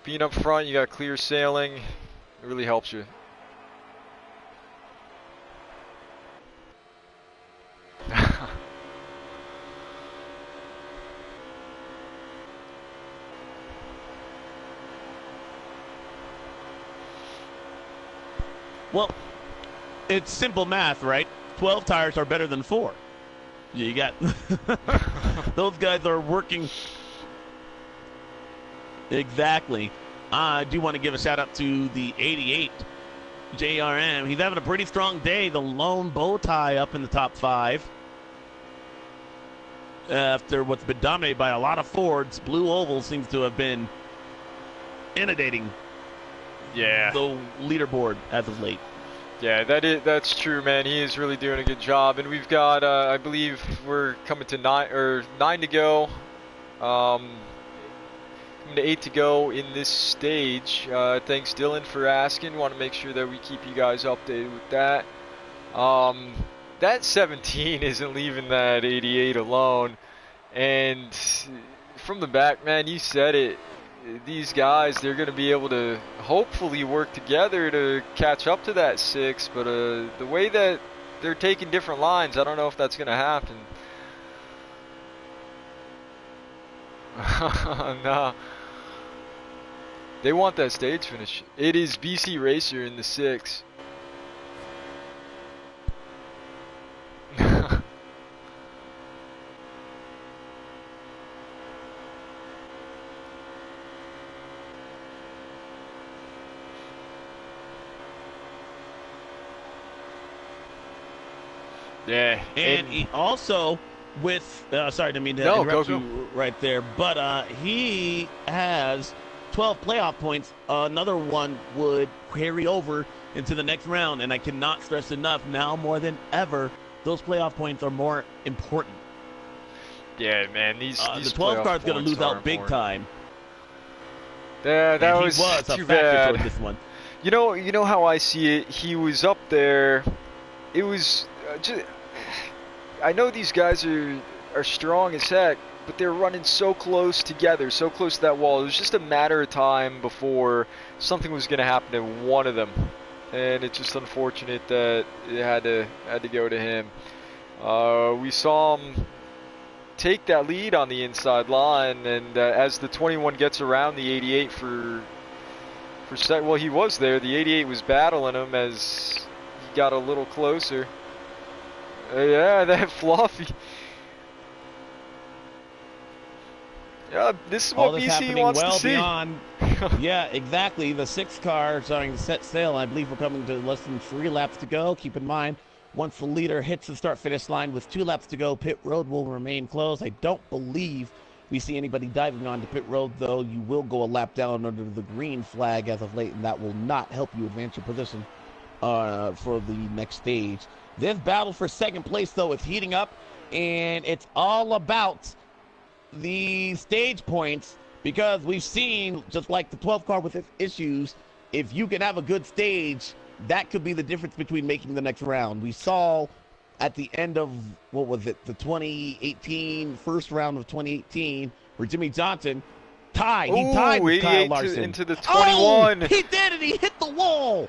being up front, you got clear sailing. It really helps you. Well, it's simple math, right? 12 tires are better than 4. You got those guys are working. Exactly. I do want to give a shout out to the 88 JRM. He's having a pretty strong day. The lone bow tie up in the top 5. After what's been dominated by a lot of Fords, Blue Oval seems to have been inundating the leaderboard as of late. Yeah, that's true, man. He is really doing a good job, and we've got I believe we're coming to 9 to go. Coming to 8 to go in this stage. Thanks, Dylan, for asking. Want to make sure that we keep you guys updated with that. That 17 isn't leaving that 88 alone, and from the back, man, you said it. These guys, they're going to be able to hopefully work together to catch up to that 6, but the way that they're taking different lines, I don't know if that's going to happen. No. They want that stage finish. It is BC Racer in the 6. Yeah, and he also with sorry, I didn't mean to interrupt you right there, but he has 12 playoff points. Another one would carry over into the next round, and I cannot stress enough, now more than ever, those playoff points are more important. Yeah, man, these the 12 card's going to lose out big time. Yeah, that was too bad. This one. You know how I see it. He was up there. It was I know these guys are strong as heck, but they're running so close together, so close to that wall. It was just a matter of time before something was going to happen to one of them, and it's just unfortunate that it had to go to him. We saw him take that lead on the inside line, and as the 21 gets around the 88 well, he was there. The 88 was battling him as he got a little closer. Yeah, that Fluffy. Yeah, this is what BC wants to see. Beyond, yeah, exactly. The 6 car starting to set sail. I believe we're coming to less than 3 laps to go. Keep in mind, once the leader hits the start-finish line with 2 laps to go, pit road will remain closed. I don't believe we see anybody diving onto pit road, though. You will go a lap down under the green flag as of late, and that will not help you advance your position for the next stage. This battle for second place, though, is heating up, and it's all about the stage points, because we've seen, just like the 12 car with its issues, if you can have a good stage, that could be the difference between making the next round. We saw at the end of, what was it, the 2018 first round of 2018, where Jimmy Johnson he tied Oh, with Kyle 88 Larson. into the Oh, 21. he did it. He hit the wall.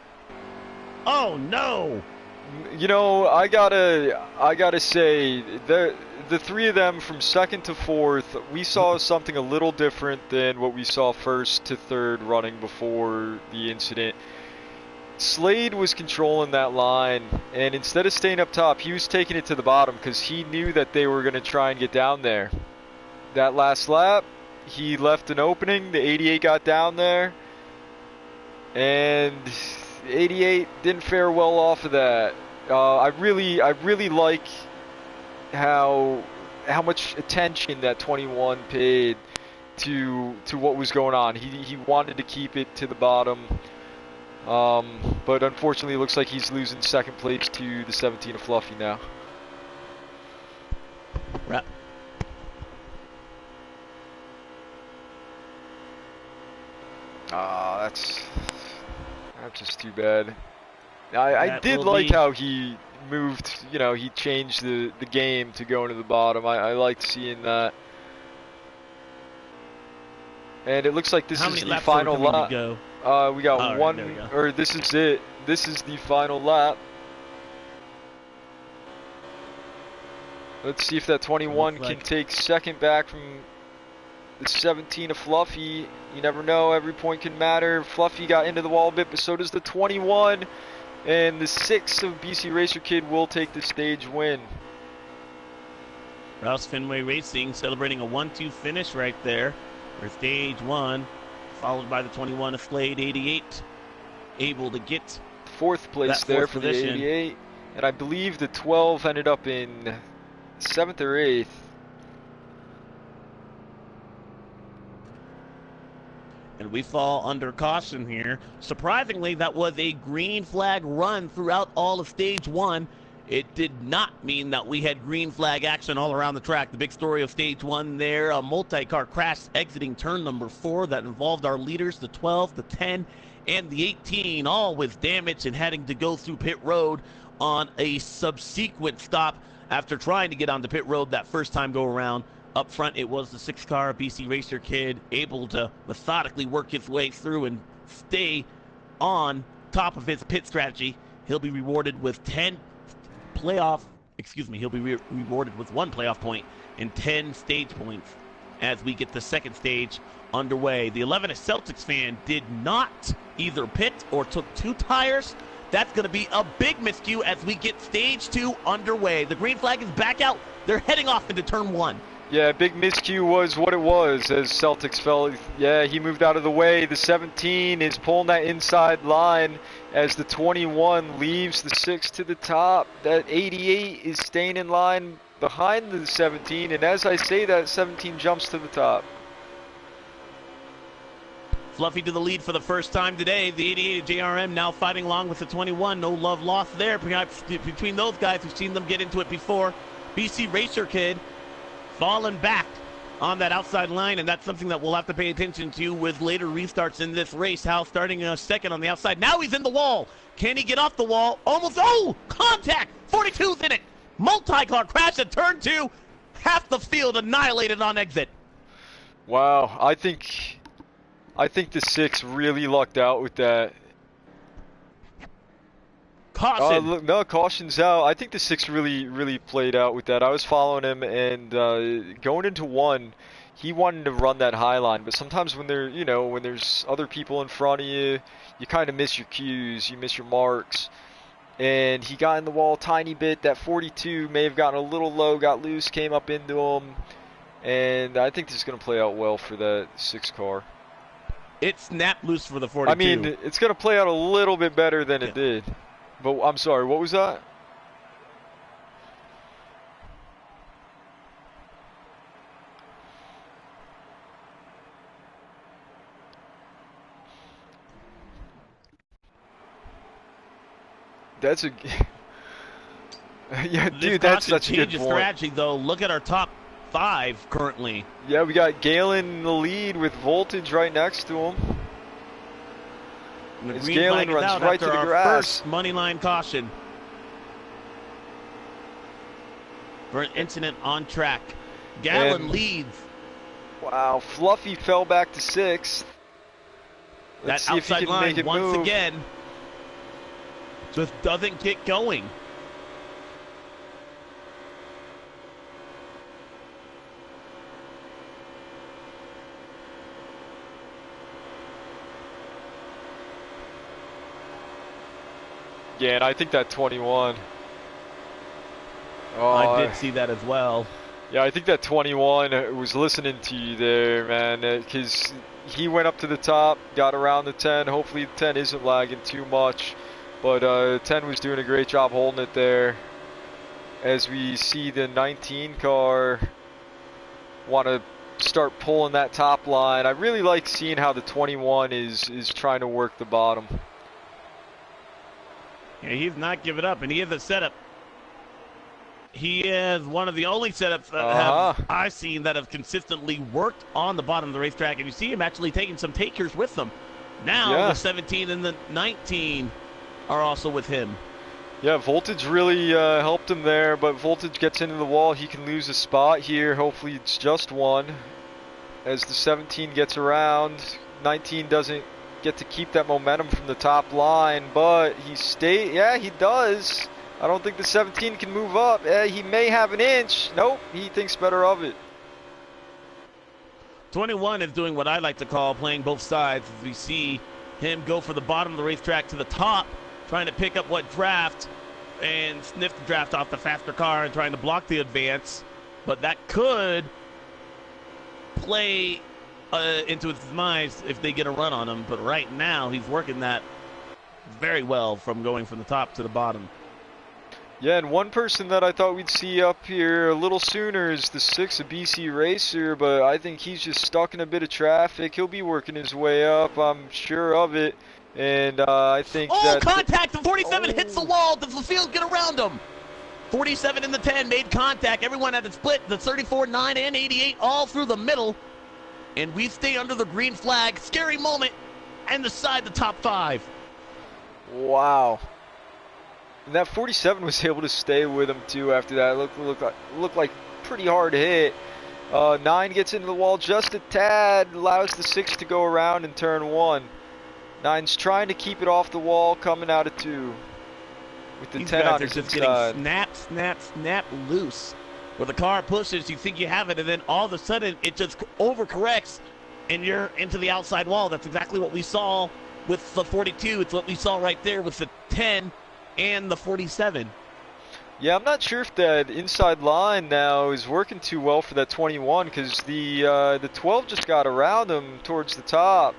Oh no. You know, I gotta say the three of them from second to fourth, we saw something a little different than what we saw first to third running before the incident. Slade was controlling that line, and instead of staying up top, he was taking it to the bottom because he knew that they were going to try and get down there. That last lap, he left an opening. The 88 got down there, and 88 didn't fare well off of that. I really like how much attention that 21 paid to what was going on. He wanted to keep it to the bottom. But unfortunately, it looks like he's losing second place to the 17 of Fluffy now. Right. That's just too bad. I did like how he moved, you know, he changed the game to going to the bottom. I liked seeing that. And it looks like this is the final lap. We got one, or this is it. This is the final lap. Let's see if that 21 can take second back from the 17 of Fluffy. You never know, every point can matter. Fluffy got into the wall a bit, but so does the 21. And the 6 of BC Racer Kid will take the stage win. Rouse Fenway Racing celebrating a 1-2 finish right there for stage 1, followed by the 21 of Slade 88, able to get fourth place there for the 88. And I believe the 12 ended up in 7th or 8th. And we fall under caution here. Surprisingly, that was a green flag run throughout all of stage 1. It did not mean that we had green flag action all around the track. The big story of stage 1 there, a multi-car crash exiting turn number 4 that involved our leaders, the 12, the 10, and the 18, all with damage and having to go through pit road on a subsequent stop after trying to get onto pit road that first time go around. Up front, it was the 6-car BC Racer Kid able to methodically work his way through and stay on top of his pit strategy. He'll be rewarded with he'll be rewarded with 1 playoff point and 10 stage points as we get the second stage underway. The 11 Celtics fan did not either pit or took 2 tires. That's going to be a big miscue as we get stage 2 underway. The green flag is back out. They're heading off into turn 1. Yeah, big miscue was what it was as Celtics fell. Yeah, he moved out of the way. The 17 is pulling that inside line as the 21 leaves the 6 to the top. That 88 is staying in line behind the 17, and as I say that, 17 jumps to the top. Fluffy to the lead for the first time today. The 88 of JRM now fighting along with the 21. No love lost there. Perhaps between those guys, we've seen them get into it before. BC Racer Kid falling back on that outside line, and that's something that we'll have to pay attention to with later restarts in this race. Hal starting a second on the outside. Now he's in the wall. Can he get off the wall? Almost. Oh, contact. 42's in it. Multi-car crash at turn 2. Half the field annihilated on exit. Wow, I think the 6 really lucked out with that. Caution. No, caution's out. I think the 6 really played out with that. I was following him, and going into 1, he wanted to run that high line. But sometimes when when there's other people in front of you, you kind of miss your cues, you miss your marks. And he got in the wall a tiny bit. That 42 may have gotten a little low, got loose, came up into him. And I think this is going to play out well for that 6 car. It snapped loose for the 42. I mean, it's going to play out a little bit better than it did. But I'm sorry, what was that? That's a yeah, dude. That's such a good point. Strategy, though. Look at our top 5 currently. Yeah, we got Galen in the lead with Voltage right next to him. As Galen runs right to the grass. First money line caution. for an incident on track. Gallon And leads. wow, Fluffy fell back to 6th. Let's That see if he outside can make line it once move. again just doesn't get going. Yeah, and I think that 21. Oh, I did see that as well. yeah, I think that 21 was listening to you there, man, because he went up to the top, got around the 10. Hopefully the 10 isn't lagging too much, but 10 was doing a great job holding it there. As we see the 19 car want to start pulling that top line. I really like seeing how the 21 is trying to work the bottom. Yeah, he's not giving up, and he is a setup. He is one of the only setups that I've seen that have consistently worked on the bottom of the racetrack, and you see him actually taking some takers with them. Now the 17 and the 19 are also with him. Yeah, Voltage really helped him there, but Voltage gets into the wall. He can lose a spot here. Hopefully it's just one. As the 17 gets around, 19 doesn't get to keep that momentum from the top line, but he does. I don't think the 17 can move up. He may have an inch. Nope, he thinks better of it. 21 is doing what I like to call playing both sides. As we see him go for the bottom of the racetrack to the top, trying to pick up what draft and sniff the draft off the faster car and trying to block the advance. But that could play into his demise if they get a run on him. But right now, he's working that very well from going from the top to the bottom. Yeah, and one person that I thought we'd see up here a little sooner is the 6 of BC Racer, but I think he's just stuck in a bit of traffic. He'll be working his way up, I'm sure of it. And I think that... contact! The 47 hits the wall! Does the field get around him? 47 and the 10 made contact. Everyone had to split. The 34, 9, and 88 all through the middle. And we stay under the green flag. Scary moment. And decide the top 5. Wow. And that 47 was able to stay with him too after that. Looked like pretty hard hit. 9 gets into the wall just a tad, allows the 6 to go around in turn 1. 9's trying to keep it off the wall, coming out of 2. With the These 10 guys on are his just inside. getting snap, snap, snap loose. Where the car pushes, you think you have it, and then all of a sudden it just overcorrects, and you're into the outside wall. That's exactly what we saw with the 42. It's what we saw right there with the 10 and the 47. Yeah, I'm not sure if that inside line now is working too well for that 21, because the 12 just got around him towards the top.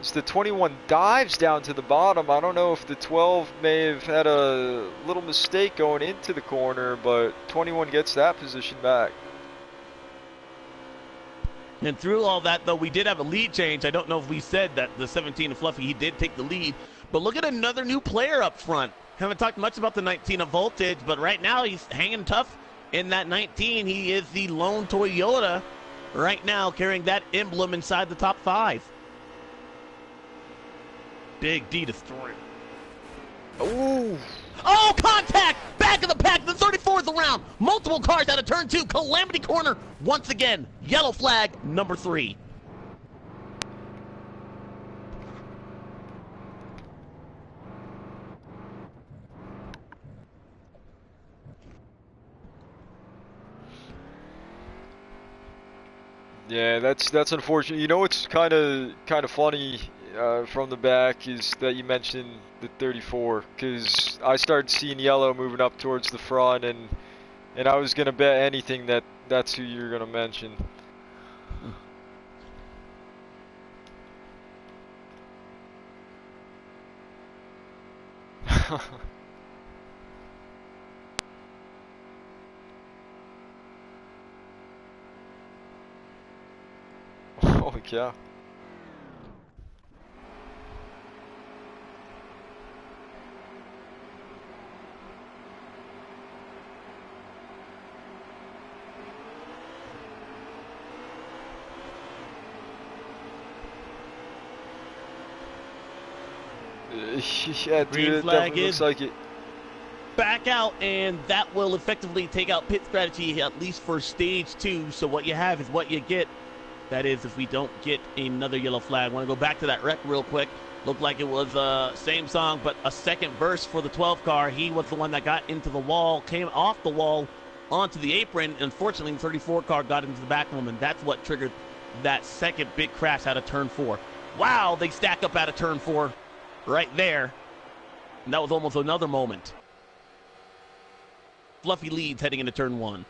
As the 21 dives down to the bottom, I don't know if the 12 may have had a little mistake going into the corner, but 21 gets that position back. And through all that, though, we did have a lead change. I don't know if we said that the 17 of Fluffy, he did take the lead. But look at another new player up front. Haven't talked much about the 19 of Voltage, but right now he's hanging tough in that 19. He is the lone Toyota right now carrying that emblem inside the top 5. Big D destroyer. Ooh. Oh, contact! Back of the pack. The 34 is around. Multiple cars out of turn 2. Calamity corner once again. Yellow flag, number 3. Yeah, that's unfortunate. You know what's kind of funny from the back is that you mentioned the 34, because I started seeing yellow moving up towards the front, and I was gonna bet anything that that's who you're gonna mention. Holy cow. Yeah, Green dude, it flag definitely looks like it. back out, and that will effectively take out pit strategy, at least for stage 2. So what you have is what you get. That is, if we don't get another yellow flag. I want to go back to that wreck real quick. Looked like it was same song, but a second verse for the 12 car. He was the one that got into the wall, came off the wall onto the apron. Unfortunately, the 34 car got into the back of him, and that's what triggered that second big crash out of turn 4. Wow, they stack up out of turn 4 right there. And that was almost another moment. Fluffy leads heading into turn 1.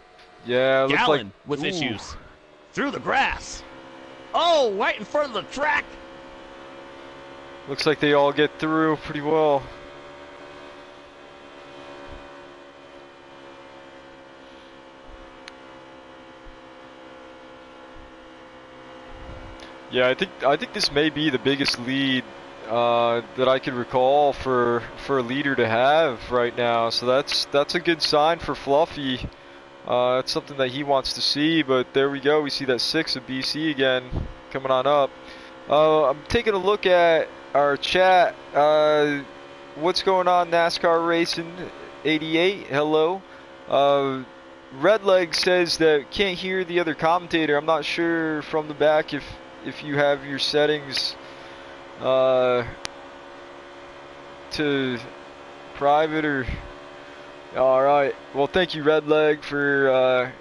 Yeah, looks Gallon like with issues. Through the grass. Oh, right in front of the track. Looks like they all get through pretty well. Yeah, I think this may be the biggest lead that I can recall for a leader to have right now. So that's a good sign for Fluffy. It's something that he wants to see. But there we go. We see that 6 of BC again coming on up. I'm taking a look at our chat. What's going on, NASCAR Racing 88? Hello. Redleg says that can't hear the other commentator. I'm not sure from the back if you have your settings to private or. All right. Well, thank you, Redleg, for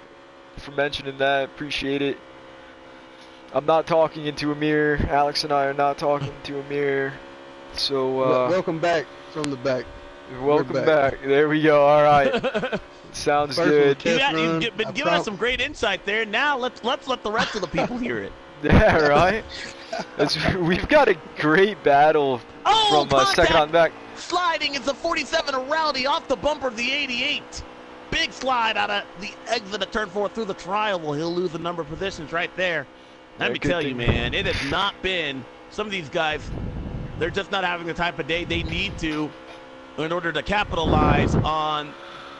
mentioning that. Appreciate it. I'm not talking into a mirror. Alex and I are not talking into a mirror. So welcome back from the back. Welcome back. There we go. All right. Sounds good. You've been giving us some great insight there. Now let's let the rest of the people hear it. Yeah, right. We've got a great battle from second on back. Sliding is the 47 of Rowdy off the bumper of the 88. Big slide out of the exit of turn 4 through the triangle. He'll lose a number of positions right there. Let me tell you, man, it has not been, some of these guys, they're just not having the type of day they need to in order to capitalize on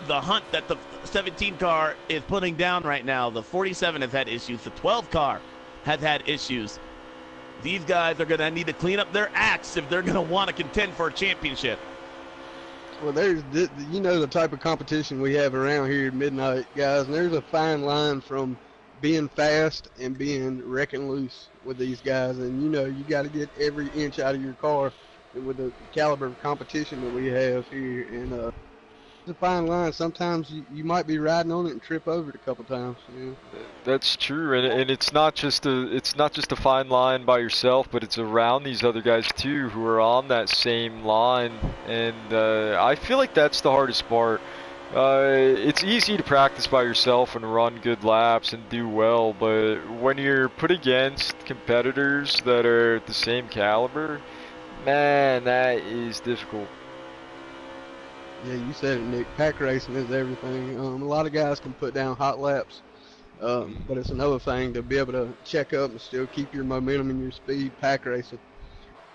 the hunt that the 17 car is putting down right now. The 47 has had issues. The 12 car has had issues. These guys are going to need to clean up their acts if they're going to want to contend for a championship. Well, there's, you know, the type of competition we have around here at midnight, guys, and there's a fine line from being fast and being wrecking loose with these guys. And, you know, you got to get every inch out of your car with the caliber of competition that we have here. And it's a fine line. Sometimes you might be riding on it and trip over it a couple times. You know? That's true, and it's not just a fine line by yourself, but it's around these other guys too who are on that same line. And I feel like that's the hardest part. It's easy to practice by yourself and run good laps and do well, but when you're put against competitors that are the same caliber, man, that is difficult. Yeah, you said it, Nick. Pack racing is everything. A lot of guys can put down hot laps, but it's another thing to be able to check up and still keep your momentum and your speed. Pack racing.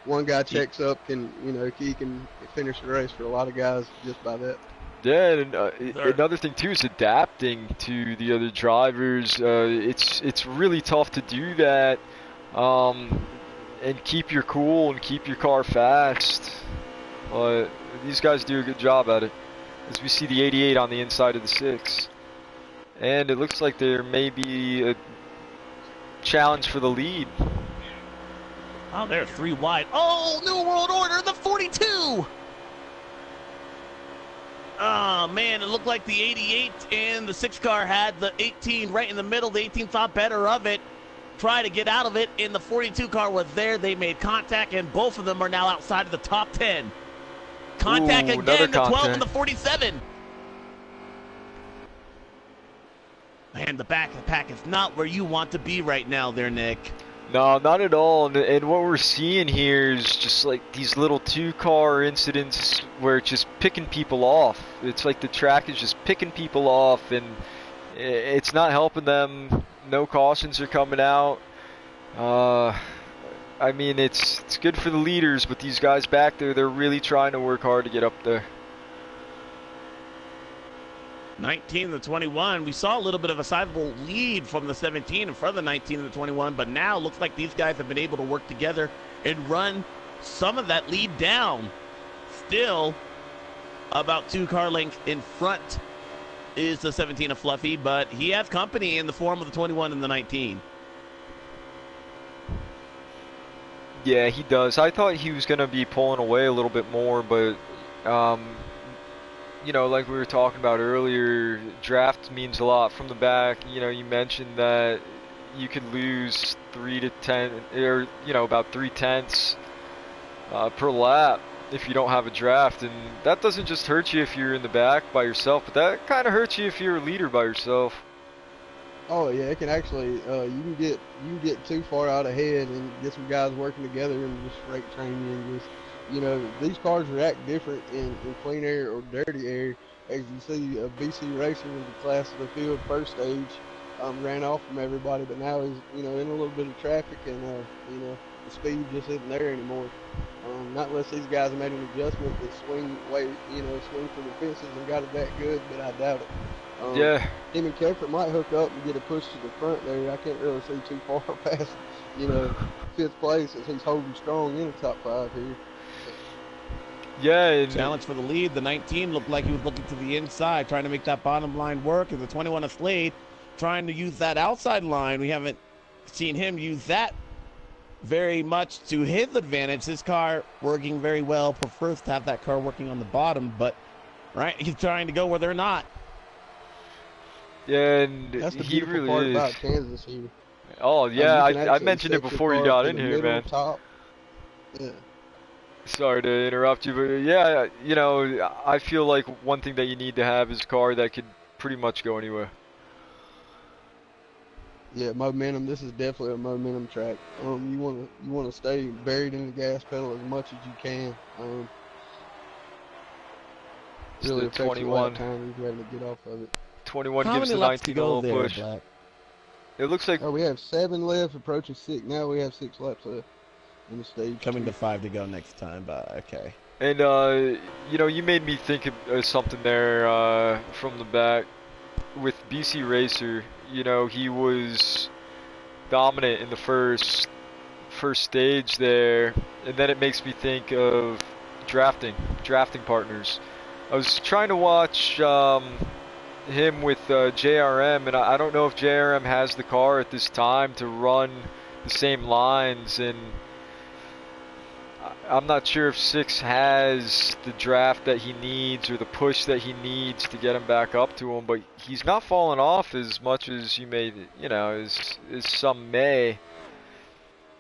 One guy checks up, he can finish the race for a lot of guys just by that. Yeah, and another thing too is adapting to the other drivers. It's really tough to do that, and keep your cool and keep your car fast. But these guys do a good job at it. As we see the 88 on the inside of the 6. And it looks like there may be a challenge for the lead. Oh, they're 3 wide. Oh, New World Order, the 42! Oh, man, it looked like the 88 and the 6 car had the 18 right in the middle. The 18 thought better of it. Tried to get out of it, and the 42 car was there. They made contact, and both of them are now outside of the top 10. Contact again, the 12 and the 47. Man, the back of the pack is not where you want to be right now there, Nick. No, not at all. And what we're seeing here is just like these little 2-car incidents where it's just picking people off. It's like the track is just picking people off, and it's not helping them. No cautions are coming out. I mean, it's good for the leaders, but these guys back there, they're really trying to work hard to get up there. 19 to 21. We saw a little bit of a sizable lead from the 17 in front of the 19 to the 21, but now it looks like these guys have been able to work together and run some of that lead down. Still, About 2 car lengths in front is the 17 of Fluffy, but he has company in the form of the 21 and the 19. Yeah, he does. I thought he was going to be pulling away a little bit more, but, you know, like we were talking about earlier, draft means a lot from the back. You know, you mentioned that you could lose 3 to 10, or, you know, about 3/10 per lap if you don't have a draft, and that doesn't just hurt you if you're in the back by yourself, but that kind of hurts you if you're a leader by yourself. Oh yeah, it can actually. You can get too far out ahead and get some guys working together and just freight train you and just, you know, these cars react different in clean air or dirty air. As you see, a BC racer in the class of the field first stage ran off from everybody, but now he's, you know, in a little bit of traffic and you know, the speed just isn't there anymore. Not unless these guys made an adjustment that swing for the fences and got it that good, but I doubt it. Yeah. Him and Keffer might hook up and get a push to the front there. I can't really see too far past, you know, 5th place as he's holding strong in the top 5 here. Yeah. Challenge for the lead. The 19 looked like he was looking to the inside, trying to make that bottom line work. And the 21 of Slade trying to use that outside line. We haven't seen him use that very much to his advantage. His car working very well. Prefers to have that car working on the bottom, but right, he's trying to go where they're not. Yeah, and that's the he beautiful really part is. about Kansas here. Oh yeah, I actually mentioned it set your before you car got for in the here, middle, man. Top. Yeah. Sorry to interrupt you, but yeah, you know, I feel like one thing that you need to have is a car that could pretty much go anywhere. Yeah, momentum. This is definitely a momentum track. You wanna stay buried in the gas pedal as much as you can. Really It's the affects your lap 21. time. You're having to get off of it. 21 How gives many the laps to 19 a go little there, push. Black? It looks like Oh, we have 7 left, approaching 6. Now we have 6 laps left in the stage. Coming 2. to 5 to go next time, but okay. And you know, you made me think of something there from the back with BC Racer. You know, he was dominant in the first stage there, and then it makes me think of drafting partners. I was trying to watch him with JRM, and I don't know if JRM has the car at this time to run the same lines, and I'm not sure if 6 has the draft that he needs or the push that he needs to get him back up to him, but he's not falling off as much as you may, you know, as some may.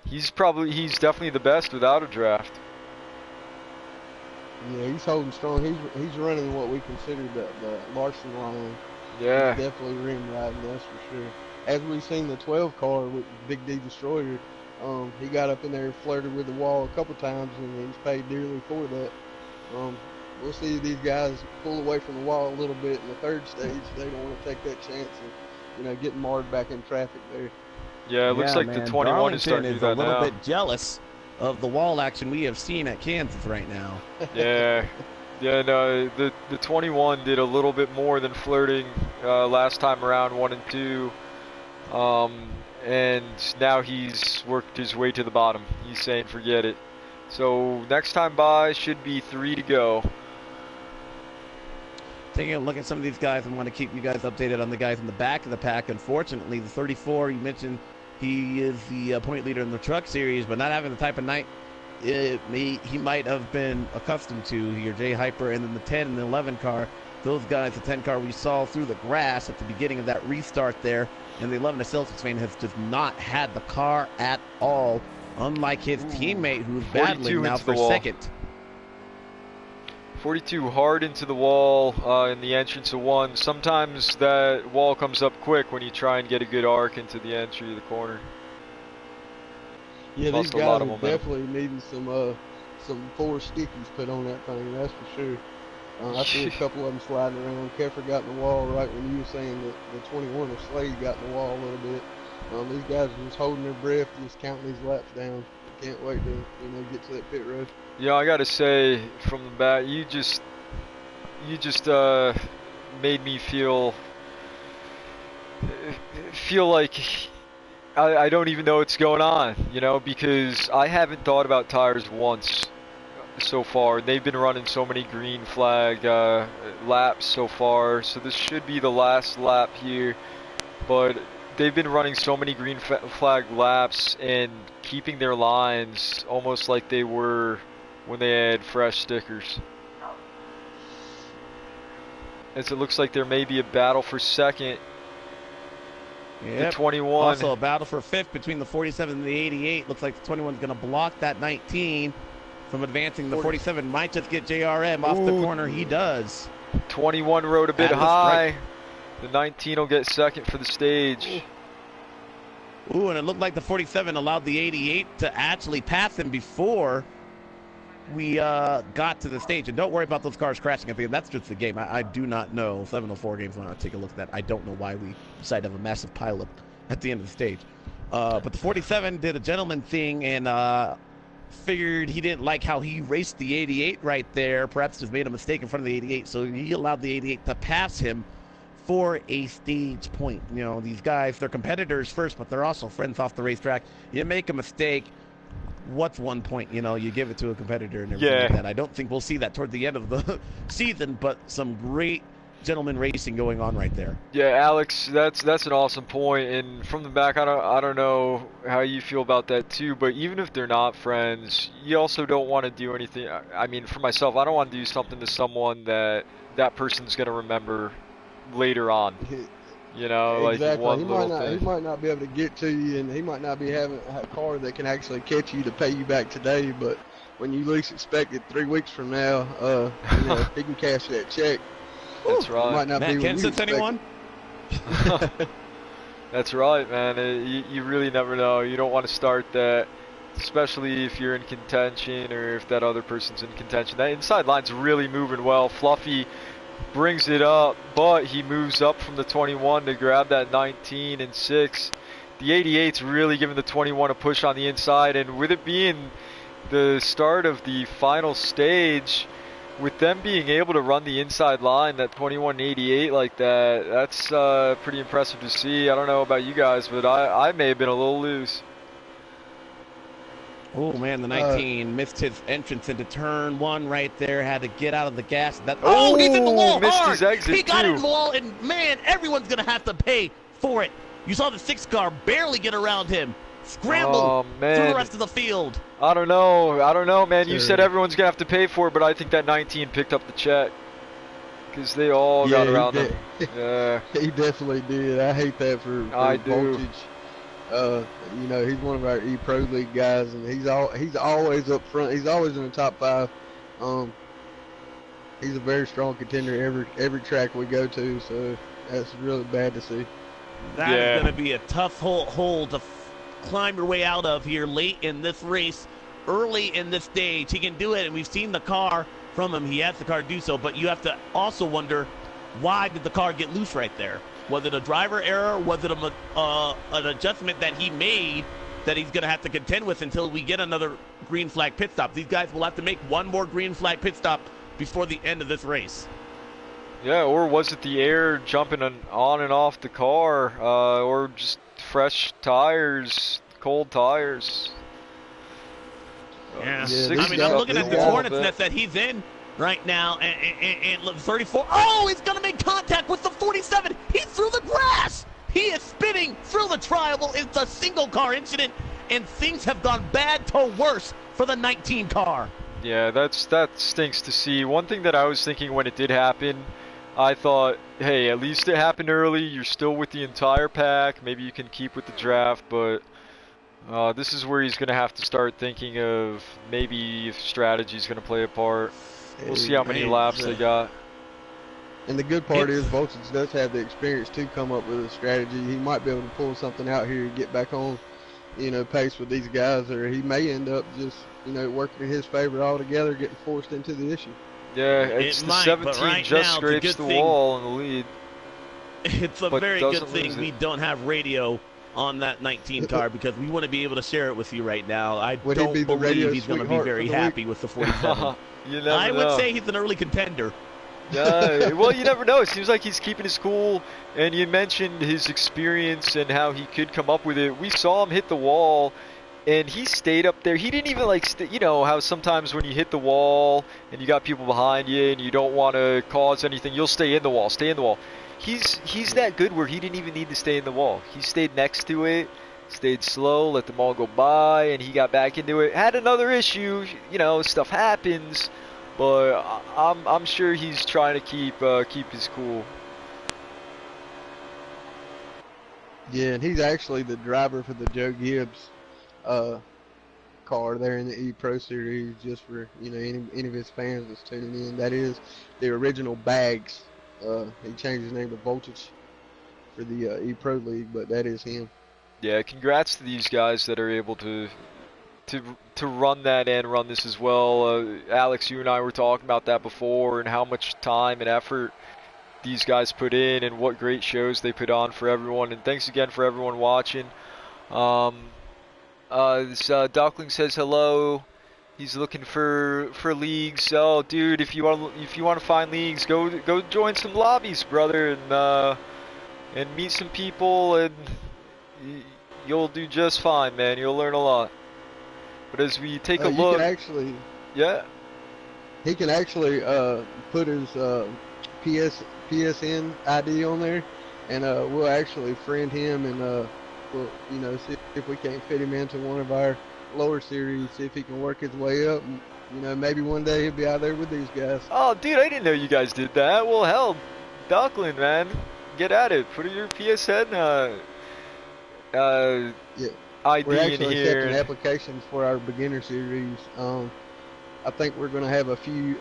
He's definitely the best without a draft. Yeah, he's holding strong. He's running what we consider the Larson line. Yeah. He's definitely rim riding, that's for sure. As we've seen the 12 car with Big D Destroyer, he got up in there and flirted with the wall a couple times, and he's paid dearly for that. We'll see these guys pull away from the wall a little bit in the 3rd stage. They don't want to take that chance and, you know, get marred back in traffic there. Yeah, it looks like man. the 21 Darlington is starting to do that a little now. bit jealous of the wall action we have seen at Kansas right now. Yeah. Yeah, no, the 21 did a little bit more than flirting last time around, 1 and 2. And now he's worked his way to the bottom. He's saying forget it. So next time by should be 3 to go. Taking a look at some of these guys, I want to keep you guys updated on the guys in the back of the pack. Unfortunately, the 34, you mentioned he is the point leader in the truck series, but not having the type of night he might have been accustomed to here. Jay Hyper, and then the 10 and the 11 car. Those guys, the 10 car we saw through the grass at the beginning of that restart there, and the 11 of Celtics fan has just not had the car at all, unlike his teammate who's battling now for second. 42 hard into the wall in the entrance of 1. Sometimes that wall comes up quick when you try and get a good arc into the entry of the corner. Yeah, Lost these a lot guys of are definitely needing some 4 stickies put on that thing, that's for sure. I see a couple of them sliding around. Keffer got in the wall right when you were saying that the 21 of Slade got in the wall a little bit. These guys are just holding their breath, just counting these laps down. Can't wait to, you know, get to that pit road. Yeah, I gotta say from the back, you just made me feel like I don't even know what's going on, you know, because I haven't thought about tires once so far. They've been running so many green flag laps so far, so this should be the last lap here. But they've been running so many green flag laps and keeping their lines almost like they were when they had fresh stickers. As it looks like there may be a battle for second. Yep. The 21. Also a battle for fifth between the 47 and the 88. Looks like the 21 is going to block that 19 from advancing. The 47 might just get JRM off the corner. He does. 21 rode a bit high. The 19 will get second for the stage. Ooh, and it looked like the 47 allowed the 88 to actually pass him before we got to the stage. And don't worry about those cars crashing. I think that's just the game. I do not know. 704 games, when I take a look at that, I don't know why we decided to have a massive pileup at the end of the stage. But the 47 did a gentleman thing and figured he didn't like how he raced the 88 right there. Perhaps just made a mistake in front of the 88. So he allowed the 88 to pass him for a stage point. You know, these guys, they're competitors first, but they're also friends off the racetrack. You make a mistake, what's 1 point? You know, you give it to a competitor and everything like that. I don't think we'll see that toward the end of the season, but some great gentleman racing going on right there. Yeah, Alex, that's an awesome point. And from the back, I don't know how you feel about that too, but even if they're not friends, you also don't want to do anything. I mean, for myself, I don't want to do something to someone that person's going to remember later on. You know, exactly. Like one little thing. He might not be able to get to you, and he might not be having a car that can actually catch you to pay you back today. But when you least expect it 3 weeks from now, you know, he can cash that check. That's right. Might not Matt be Kenseth, anyone? That's right, man. You really never know. You don't want to start that, especially if you're in contention or if that other person's in contention. That inside line's really moving well. Fluffy brings it up, but he moves up from the 21 to grab that 19 and 6. The 88's really giving the 21 a push on the inside, and with it being the start of the final stage, with them being able to run the inside line, that 21-88 like that, that's pretty impressive to see. I don't know about you guys, but I may have been a little loose. Oh man, the 19 missed his entrance into turn 1 right there. Had to get out of the gas. He's in the wall missed hard. his exit He got too. in the wall, and man, everyone's gonna have to pay for it. You saw the 6 car barely get around him, scramble through the rest of the field. I don't know, man. You said everyone's gonna have to pay for it, but I think that 19 picked up the check because they all got around him. Yeah, he definitely did. I hate that for voltage. You know, he's one of our E-Pro League guys, and he's always up front. He's always in the top 5. He's a very strong contender every track we go to, so that's really bad to see. That is going to be a tough hole to climb your way out of here late in this race, early in this stage. He can do it, and we've seen the car from him. He has the car do so, but you have to also wonder, why did the car get loose right there? Was it a driver error? Was it an adjustment that he made that he's going to have to contend with until we get another green flag pit stop? These guys will have to make one more green flag pit stop before the end of this race. Yeah, or was it the air jumping on and off the car, or just fresh tires, cold tires? Yeah. I mean, I'm looking at the Hornets nest that he's in right now, and look, 34. Oh, he's going to make contact with the 47. He's through the grass. He is spinning through the triangle. It's a single car incident, and things have gone bad to worse for the 19 car. Yeah, that stinks to see. One thing that I was thinking when it did happen, I thought, hey, at least it happened early. You're still with the entire pack. Maybe you can keep with the draft, but this is where he's going to have to start thinking of maybe if strategy is going to play a part. We'll see how many laps they got. And the good part is Voltage does have the experience to come up with a strategy. He might be able to pull something out here and get back on, you know, pace with these guys, or he may end up just, you know, working in his favor altogether, getting forced into the issue. Yeah, it's the 17 just scrapes the wall in the lead. It's a very good thing we don't have radio on that 19 car, because we want to be able to share it with you right now. I don't believe he's going to be very happy with the 47. I would say he's an early contender. Well, you never know. It seems like he's keeping his cool, and you mentioned his experience and how he could come up with it. We saw him hit the wall, and he stayed up there. He didn't even like, you know how sometimes when you hit the wall and you got people behind you and you don't want to cause anything, you'll stay in the wall. Stay in the wall. He's that good where he didn't even need to stay in the wall. He stayed next to it, stayed slow, let them all go by, and he got back into it. Had another issue, you know, stuff happens, but I'm sure he's trying to keep his cool. Yeah, and he's actually the driver for the Joe Gibbs car there in the E-Pro Series, just for, you know, any of his fans that's tuning in. That is the original Bags. He changed his name to Voltage for the E-Pro League, but that is him. Yeah, congrats to these guys that are able to run that and run this as well. Alex, you and I were talking about that before, and how much time and effort these guys put in, and what great shows they put on for everyone. And thanks again for everyone watching. Duckling says hello. He's looking for leagues. Oh, dude, if you want to find leagues, go join some lobbies, brother, and meet some people, and you'll do just fine, man. You'll learn a lot. But as we take a look, he can actually put his PSN ID on there, and we'll actually friend him, and we'll, you know, see if we can't fit him into one of our lower series, see if he can work his way up, and, you know, maybe one day he'll be out there with these guys. Oh, dude, I didn't know you guys did that. Well, hell, Duckling, man, get at it. Put your PSN ID we're actually in here. accepting applications for our beginner series. I think we're going to have a few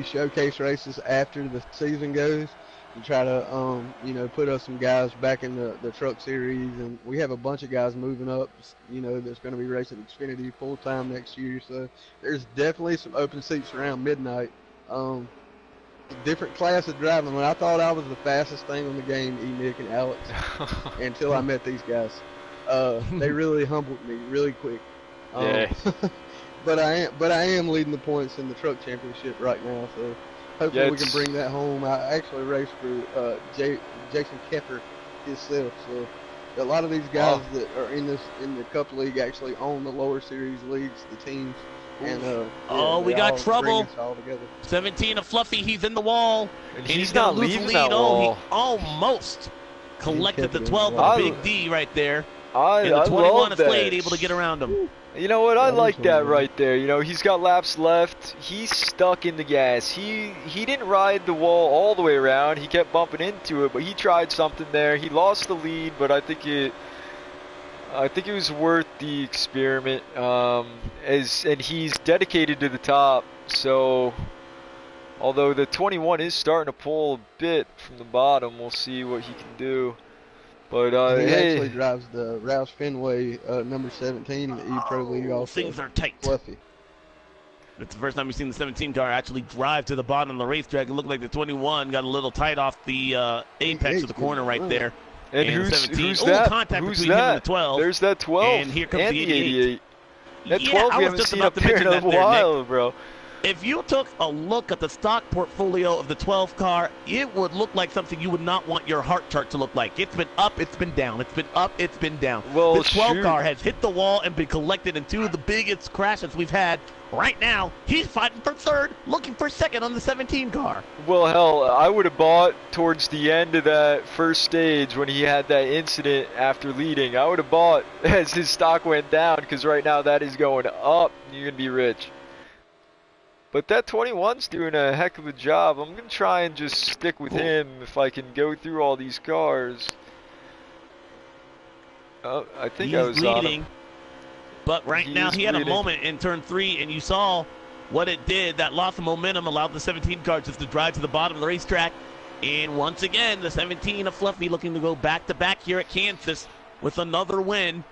showcase races after the season goes, and try to you know, put us some guys back in the truck series, and we have a bunch of guys moving up, you know, that's going to be racing Xfinity full time next year. So there's definitely some open seats around midnight. Different class of driving. When I thought I was the fastest thing on the game, Nick and Alex, until I met these guys. They really humbled me really quick. Yeah. But I am leading the points in the truck championship right now, so hopefully we can bring that home. I actually raced for Jason Kepper himself, so a lot of these guys that are in the Cup League actually own the lower series leagues, the teams. And we got trouble. 17 of Fluffy, he's in the wall, and he's not gonna lose the leaving lead. that wall. He almost collected the 12 with Big D right there. And the 21 love of Slade able to get around him. You know what? I like that right there. You know, he's got laps left. He's stuck in the gas. He didn't ride the wall all the way around. He kept bumping into it, but he tried something there. He lost the lead, but I think it was worth the experiment. And he's dedicated to the top. So, although the 21 is starting to pull a bit from the bottom, we'll see what he can do. But he actually drives the Roush Fenway number 17 in the E-Pro League. Also, things are tight. Fluffy. It's the first time we've seen the 17 car actually drive to the bottom of the racetrack. It looked like the 21 got a little tight off the apex of the corner right there. And who's 17. that? Contact Who's between him that? and the 12. There's that 12 and here comes the 88. That 12 I we was haven't just seen about up to there mention in a that there, while, Nick. bro. If you took a look at the stock portfolio of the 12 car, it would look like something you would not want your heart chart to look like. It's been up, it's been down, it's been up, it's been down. Well, this 12 car has hit the wall and been collected in two of the biggest crashes we've had. Right now, he's fighting for third, looking for second on the 17 car. Well, hell, I would have bought towards the end of that first stage when he had that incident after leading. I would have bought as his stock went down, because right now that is going up. You're going to be rich. But that 21's doing a heck of a job. I'm going to try and just stick with him if I can go through all these cars. Oh, I think I was leading, on him. But right now he had a moment in turn 3, and you saw what it did. That loss of momentum allowed the 17 car just to drive to the bottom of the racetrack. And once again, the 17 of Fluffy looking to go back-to-back here at Kansas with another win.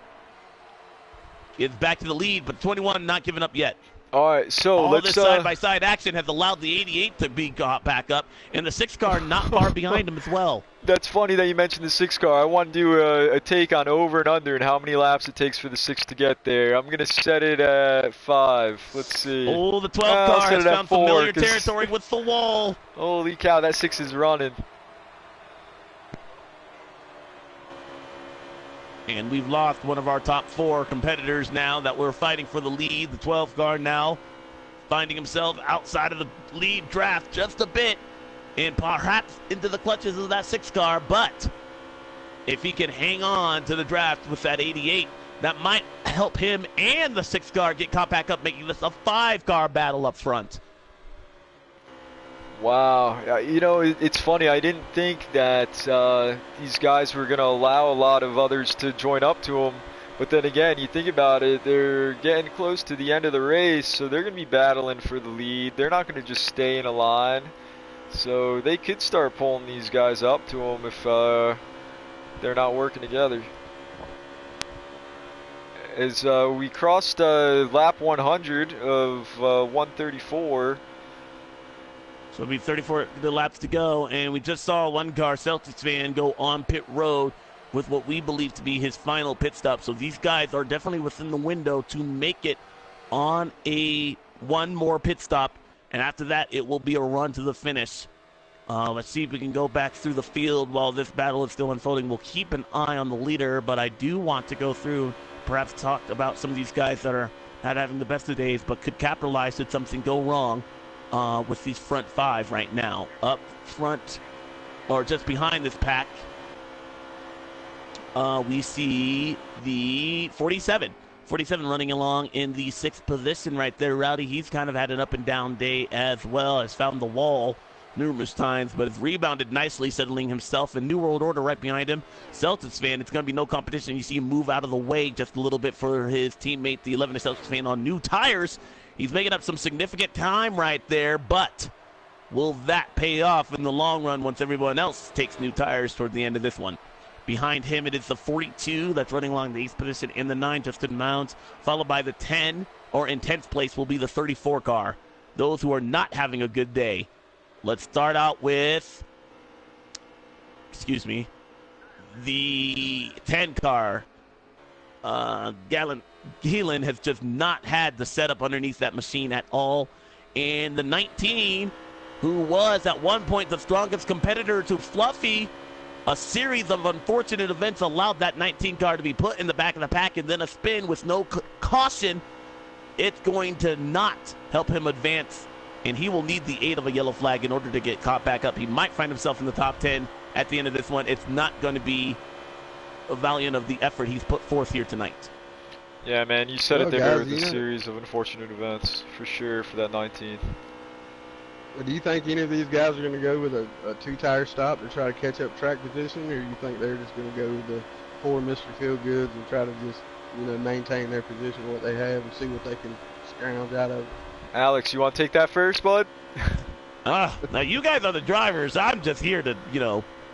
It's back to the lead, but 21 not giving up yet. All right, so all let's this side-by-side action has allowed the 88 to be got back up, and the 6 car not far behind him as well. That's funny that you mentioned the 6 car. I want to do a take on over and under and how many laps it takes for the 6 to get there. I'm going to set it at 5. Let's see. Oh, the 12 car has found familiar territory with the wall. Holy cow, that 6 is running. And we've lost one of our top 4 competitors now that we're fighting for the lead. The 12th car now finding himself outside of the lead draft just a bit and perhaps into the clutches of that 6th car. But if he can hang on to the draft with that 88, that might help him and the 6th car get caught back up, making this a 5-car battle up front. Wow. You know, it's funny. I didn't think that these guys were going to allow a lot of others to join up to them. But then again, you think about it, they're getting close to the end of the race, so they're going to be battling for the lead. They're not going to just stay in a line. So they could start pulling these guys up to them if they're not working together. As we crossed lap 100 of 134. So it'll be 34 laps to go, and we just saw one car, Celtics fan, go on pit road with what we believe to be his final pit stop. So these guys are definitely within the window to make it on one more pit stop, and after that it will be a run to the finish. Let's see if we can go back through the field while this battle is still unfolding. We'll keep an eye on the leader, but I do want to go through, perhaps talk about some of these guys that are not having the best of days, but could capitalize should something go wrong. With these front 5 right now. Up front, or just behind this pack, we see the 47. 47 running along in the 6th position right there. Rowdy, he's kind of had an up and down day as well. Has found the wall numerous times, but has rebounded nicely, settling himself. And New World Order right behind him. Celtics fan, it's going to be no competition. You see him move out of the way just a little bit for his teammate, the 11 Celtics fan, on new tires. He's making up some significant time right there, but will that pay off in the long run once everyone else takes new tires toward the end of this one? Behind him, it is the 42 that's running along the 8th position in the 9, Justin Mounds, followed by the 10, or in 10th place will be the 34 car. Those who are not having a good day. Let's start out with, the 10 car. Galen has just not had the setup underneath that machine at all. And the 19, who was at one point the strongest competitor to Fluffy, a series of unfortunate events allowed that 19 car to be put in the back of the pack, and then a spin with no caution. It's going to not help him advance, and he will need the aid of a yellow flag in order to get caught back up. He might find himself in the top 10 at the end of this one. It's not going to be a valiant of the effort he's put forth here tonight. Yeah, man, you said it there with a series of unfortunate events, for sure, for that 19. Do you think any of these guys are going to go with a 2-tire stop to try to catch up track position, or you think they're just going to go with the 4 Mr. Feelgoods and try to just, maintain their position, what they have, and see what they can scrounge out of it? Alex, you want to take that first, bud? Now you guys are the drivers. I'm just here to,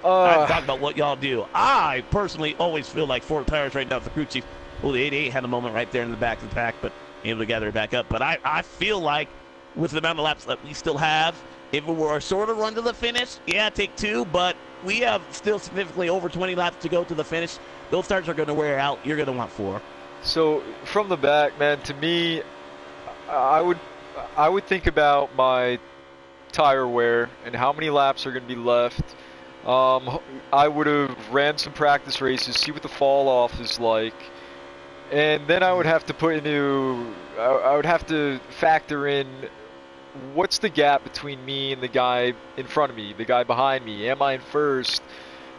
talk about what y'all do. I personally always feel like 4 tires right now is the crew chief. Well, the 88 had a moment right there in the back of the pack, but able to gather it back up. But I feel like with the amount of laps that we still have, if it were a shorter run to the finish, yeah, take 2, but we have still significantly over 20 laps to go to the finish. Those tires are going to wear out. You're going to want 4. So from the back, man, to me, I would think about my tire wear and how many laps are going to be left. I would have ran some practice races, see what the fall off is like. And then I would have to I would have to factor in what's the gap between me and the guy in front of me, the guy behind me. Am I in first?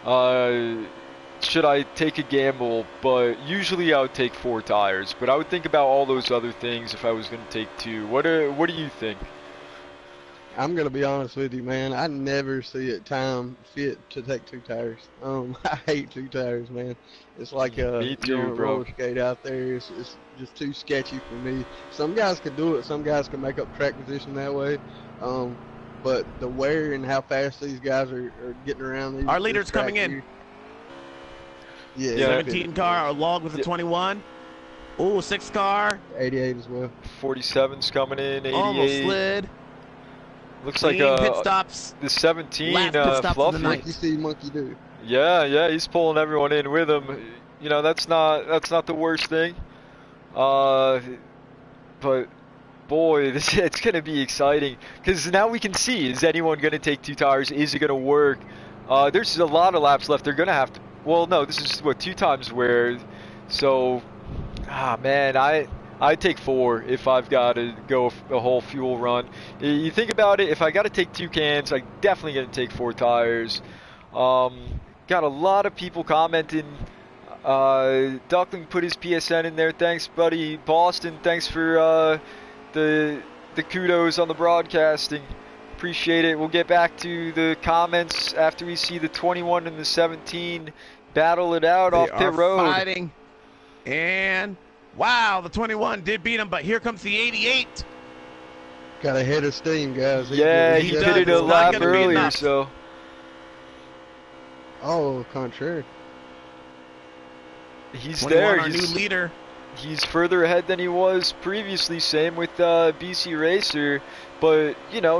Should I take a gamble? But usually I would take 4 tires. But I would think about all those other things if I was going to take 2. What do you think? I'm going to be honest with you, man. I never see it time fit to take 2 tires. I hate 2 tires, man. It's like me too, bro. Roller skate out there. It's just too sketchy for me. Some guys can do it. Some guys can make up track position that way. But the wear and how fast these guys are getting around these. Our leader's coming in. Yeah, 17 car along with the 21. Ooh, 6 car. 88 as well. 47's coming in. 88. Almost slid. Looks Clean like pit stops. the 17 Last pit stop Fluffy. of the night. Monkey see, monkey do. Yeah, he's pulling everyone in with him. That's not the worst thing. But boy, it's going to be exciting because now we can see, is anyone going to take 2 tires? Is it going to work? There's a lot of laps left. They're going to have to well, no, this is what 2 times where. So, man, I take 4 if I've got to go a whole fuel run. You think about it, if I got to take 2 cans, I definitely got to take 4 tires. Got a lot of people commenting. Duckling put his PSN in there. Thanks, buddy. Boston, thanks for the kudos on the broadcasting. Appreciate it. We'll get back to the comments after we see the 21 and the 17 battle it out off pit road. Fighting. And wow, the 21 did beat him, but here comes the 88. Got a head of steam, guys. He did it a lap earlier, so. Oh, contrary. He's there. Our new leader. He's further ahead than he was previously. Same with BC Racer, but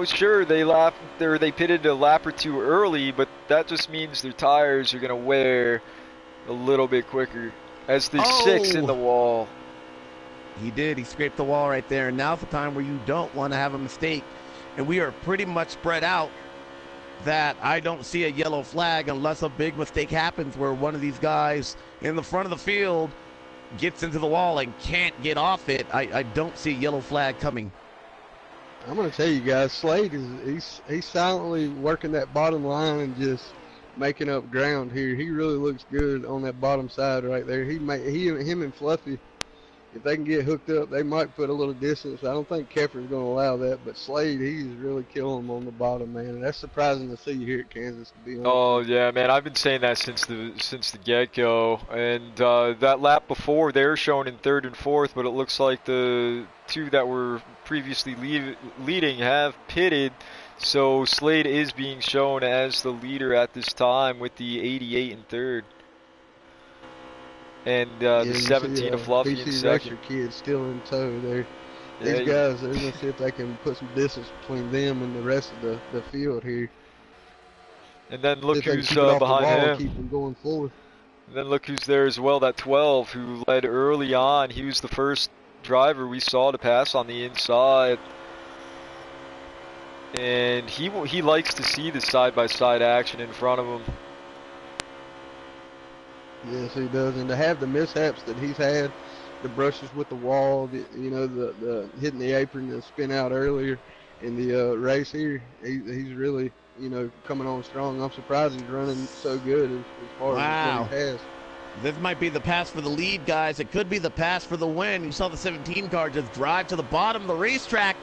sure they pitted a lap or 2 early, but that just means their tires are gonna wear a little bit quicker. As the 6 in the wall. He did. He scraped the wall right there, and now's the time where you don't want to have a mistake. And we are pretty much spread out. That I don't see a yellow flag unless a big mistake happens where one of these guys in the front of the field gets into the wall and can't get off it. I don't see a yellow flag coming. I'm going to tell you guys, Slade he's silently working that bottom line and just making up ground here. He really looks good on that bottom side right there. Him and Fluffy, if they can get hooked up, they might put a little distance. I don't think Keffer's going to allow that, but Slade, he's really killing them on the bottom, man. And that's surprising to see here at Kansas, to be honest. Oh yeah, man, I've been saying that since the get-go. And that lap before, they were showing in 3rd and 4th, but it looks like the 2 that were previously leading have pitted. So Slade is being shown as the leader at this time with the 88 in 3rd. And the 17 of Fluffy in 2nd. Kid still in tow there. These guys, they're going to see if they can put some distance between them and the rest of the field here. And then look who's behind him. Keep them going forward. And then look who's there as well, that 12 who led early on. He was the first driver we saw to pass on the inside. And he likes to see the side-by-side action in front of him. Yes, he does. And to have the mishaps that he's had, the brushes with the wall, the hitting the apron and spin out earlier in the race here, he's really, coming on strong. I'm surprised he's running so good as far as what he has. This might be the pass for the lead, guys. It could be the pass for the win. You saw the 17 car just drive to the bottom of the racetrack.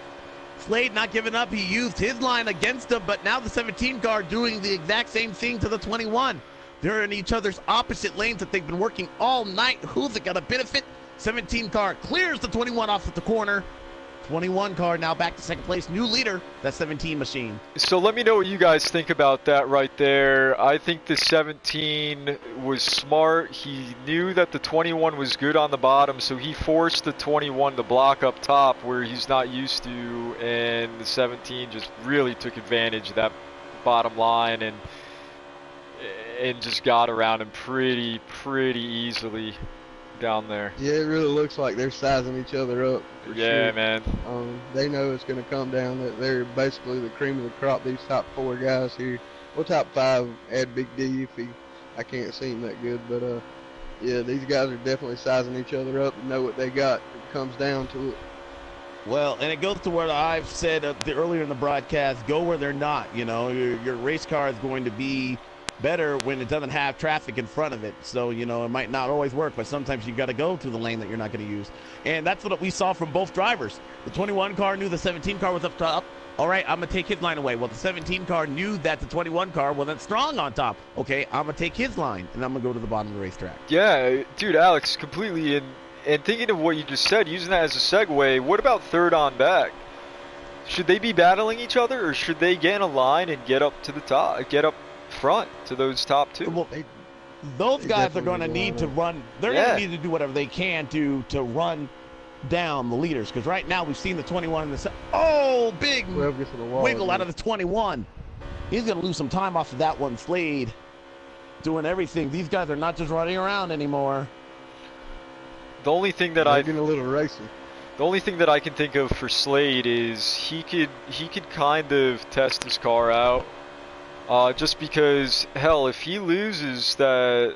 Slade not giving up. He used his line against him, but now the 17 car doing the exact same thing to the 21. They're in each other's opposite lanes that they've been working all night. Who's it got to benefit? 17 car clears the 21 off at the corner. 21 car now back to 2nd place. New leader, that 17 machine. So let me know what you guys think about that right there. I think the 17 was smart. He knew that the 21 was good on the bottom, so he forced the 21 to block up top where he's not used to, and the 17 just really took advantage of that bottom line and just got around him pretty easily down there. Yeah, it really looks like they're sizing each other up. Yeah, sure. Man. They know it's going to come down that they're basically the cream of the crop, these top 4 guys here. Well, top 5, add Big D if I can't see him that good. But, yeah, these guys are definitely sizing each other up and know what they got. It comes down to it. Well, and it goes to what I've said earlier in the broadcast, go where they're not. Your race car is going to be better when it doesn't have traffic in front of it. So, it might not always work, but sometimes you got to go to the lane that you're not going to use. And that's what we saw from both drivers. The 21 car knew the 17 car was up top. All right, I'm going to take his line away. Well, the 17 car knew that the 21 car wasn't strong on top. Okay, I'm going to take his line, and I'm going to go to the bottom of the racetrack. Yeah, dude, Alex, completely. And thinking of what you just said, using that as a segue, what about 3rd on back? Should they be battling each other, or should they get in a line and get up to the top, get up front to those top 2? Well, those guys are going to need to run. They're going to need to do whatever they can to run down the leaders, because right now we've seen the 21 and the big wiggle out of the 21. He's going to lose some time off of that one. Slade doing everything. These guys are not just running around anymore. The only thing that getting a little racy. The only thing that I can think of for Slade is he could kind of test his car out. Just because, hell, if he loses that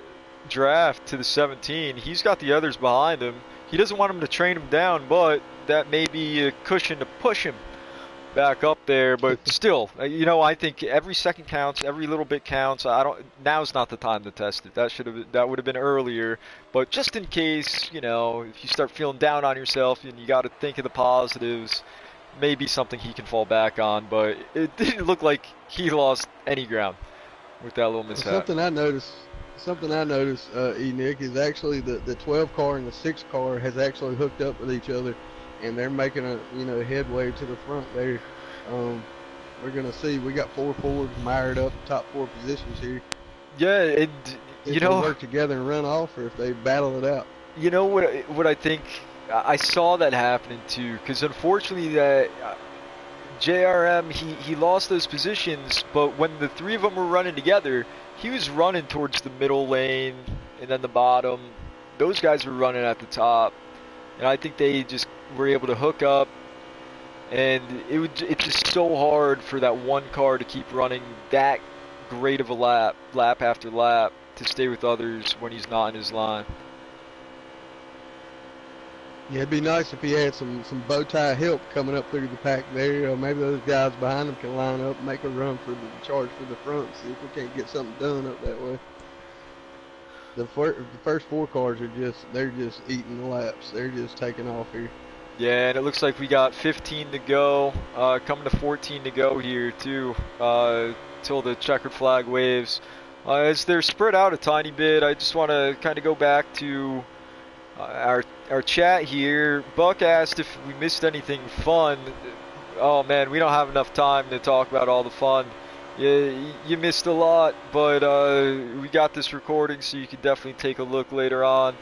draft to the 17. He's got the others behind him. He doesn't want him to train him down, but that may be a cushion to push him back up there. But still, you know, I think every second counts, every little bit counts. Now's not the time to test it. That would have been earlier. But just in case, you know, if you start feeling down on yourself and you got to think of the positives, maybe something he can fall back on. But it didn't look like he lost any ground with that little mishap. Something I noticed, Nick, is actually the 12 car and the 6 car has actually hooked up with each other, and they're making a headway to the front there. We're gonna see. We got 4 Fords mired up, top 4 positions here. Yeah, and if they work together and run off, or if they battle it out. You know what I think? I saw that happening too, because unfortunately that JRM he lost those positions, but when the 3 of them were running together, he was running towards the middle lane and then the bottom. Those guys were running at the top, and I think they just were able to hook up. And it's just so hard for that one car to keep running that great of a lap after lap, to stay with others when he's not in his line. Yeah, it'd be nice if he had some bow tie help coming up through the pack there. Maybe those guys behind him can line up, make a run for the charge for the front, see if we can't get something done up that way. The first 4 cars they're just eating the laps. They're just taking off here. Yeah, and it looks like we got 15 to go, coming to 14 to go here too, till the checkered flag waves. As they're spread out a tiny bit, I just want to kind of go back to our chat here. Buck asked if we missed anything fun. Oh man, we don't have enough time to talk about all the fun. You missed a lot, but we got this recording, so you can definitely take a look later on.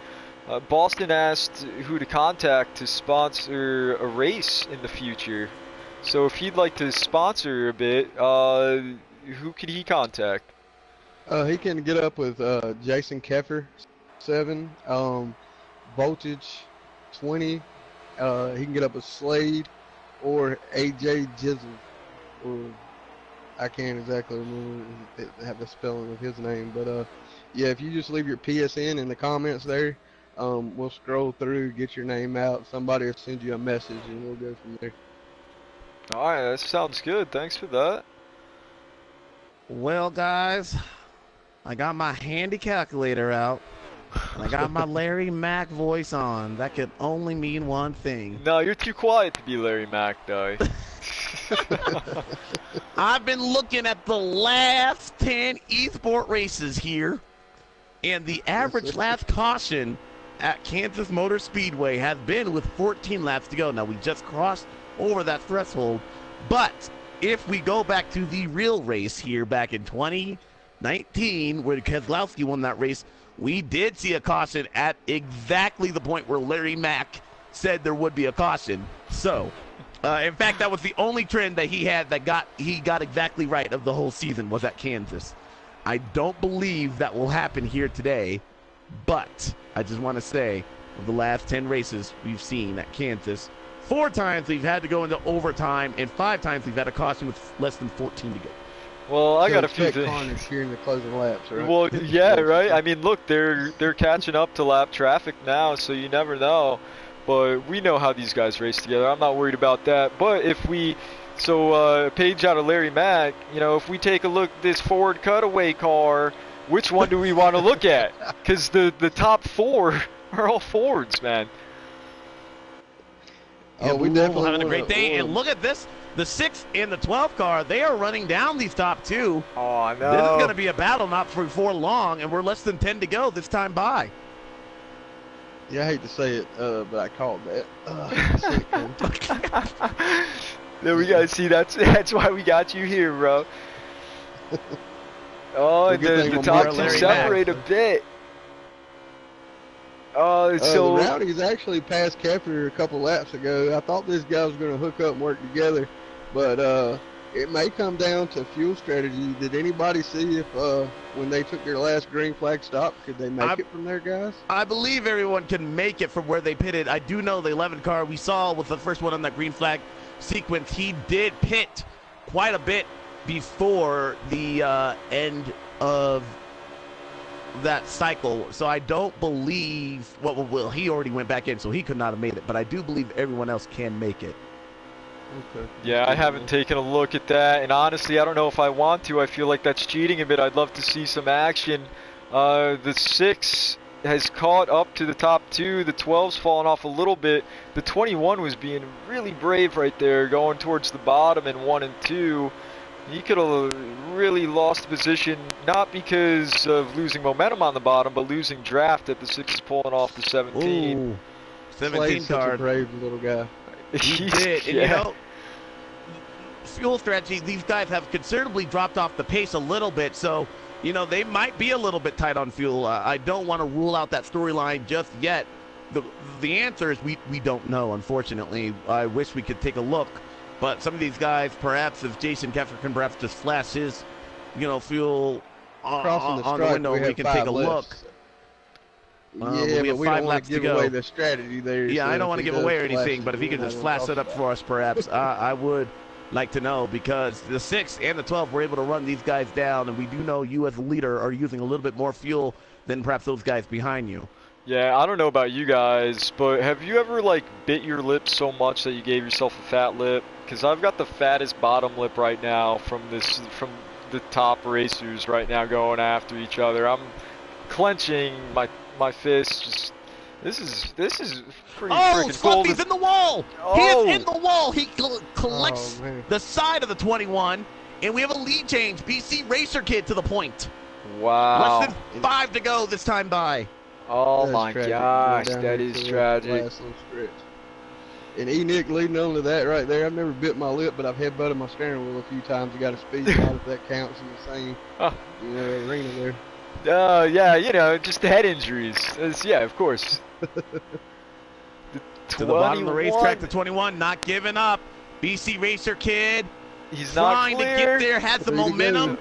Boston asked who to contact to sponsor a race in the future. So if he'd like to sponsor a bit, who could he contact? He can get up with Jason Keffer, 7, Voltage, 20. He can get up with Slade or AJ Jizzle. Or I can't exactly remember have the spelling of his name, but yeah, if you just leave your PSN in the comments there, we'll scroll through, get your name out. Somebody will send you a message, and we'll go from there. All right, that sounds good. Thanks for that. Well, guys, I got my handy calculator out. And I got my Larry Mack voice on. That could only mean one thing. No, you're too quiet to be Larry Mack, though. I've been looking at the last 10 eSport races here, and the average lap caution at Kansas Motor Speedway has been with 14 laps to go. Now, we just crossed over that threshold, but if we go back to the real race here back in 2019, where Keselowski won that race, we did see a caution at exactly the point where Larry Mack said there would be a caution. So, in fact, that was the only trend that he had that he got exactly right of the whole season, was at Kansas. I don't believe that will happen here today, but I just want to say, of the last 10 races we've seen at Kansas, 4 times we've had to go into overtime, and 5 times we've had a caution with less than 14 to go. Well, I got a few things. Here in the closing laps, right? Well, yeah, right. I mean, look, they're catching up to lap traffic now, so you never know. But we know how these guys race together. I'm not worried about that. But if we, page out of Larry Mack, if we take a look at this Ford cutaway car, which one do we want to look at? Because the top 4 are all Fords, man. Oh, we definitely having a great day. And look at this. The 6 and the 12 car, they are running down these top 2. Oh, I know. This is going to be a battle not for long, and we're less than 10 to go this time by. Yeah, I hate to say it, but I called that. There we go. See, that's why we got you here, bro. Oh, the top 2 separate a bit. So the Rowdies actually passed Keffer a couple laps ago. I thought this guy was going to hook up and work together, but it may come down to fuel strategy. Did anybody see if when they took their last green flag stop, could they make it from there, guys? I believe everyone can make it from where they pitted. I do know the 11 car we saw was the first one on that green flag sequence. He did pit quite a bit before the end of that cycle. So I don't believe, well, he already went back in, so he could not have made it. But I do believe everyone else can make it. Okay. Yeah, I haven't taken a look at that, and honestly, I don't know if I want to. I feel like that's cheating a bit. I'd love to see some action. The 6 has caught up to the top 2. The 12's fallen off a little bit. The 21 was being really brave right there, going towards the bottom in 1 and 2. He could have really lost position, not because of losing momentum on the bottom, but losing draft that the 6 is pulling off the 17. Ooh, 17 Slade's such a card. brave little guy. He did. And, fuel strategy, these guys have considerably dropped off the pace a little bit, so, they might be a little bit tight on fuel. I don't want to rule out that storyline just yet. The answer is we don't know, unfortunately. I wish we could take a look, but some of these guys, perhaps if Jason Keffer can perhaps just flash his, fuel on the window, we can take a look. Yeah, but we don't want to give away the strategy there. Yeah, so I don't want to give away or anything, but if he could just flash it up about. for us, perhaps, I would like to know, because the 6 and the 12 were able to run these guys down, and we do know you as a leader are using a little bit more fuel than perhaps those guys behind you. Yeah, I don't know about you guys, but have you ever bit your lip so much that you gave yourself a fat lip? Because I've got the fattest bottom lip right now from the top racers right now going after each other. I'm clenching my fists. This is pretty freaking cool. Fluffy's in the wall! Oh. He is in the wall! He collects the side of the 21, and we have a lead change. BC Racer Kid to the point. Wow. Less than 5 to go this time by. Oh That's my tragic. gosh, Down that to is the tragic. last little stretch. And E-Nick leading on to that right there. I've never bit my lip, but I've headbutted my steering wheel a few times. You got a speed limit if that counts in the same arena there. Yeah, just the head injuries. Yeah, of course. To the bottom of the racetrack, the 21, not giving up. BC Racer Kid, he's not trying to get there, has the momentum,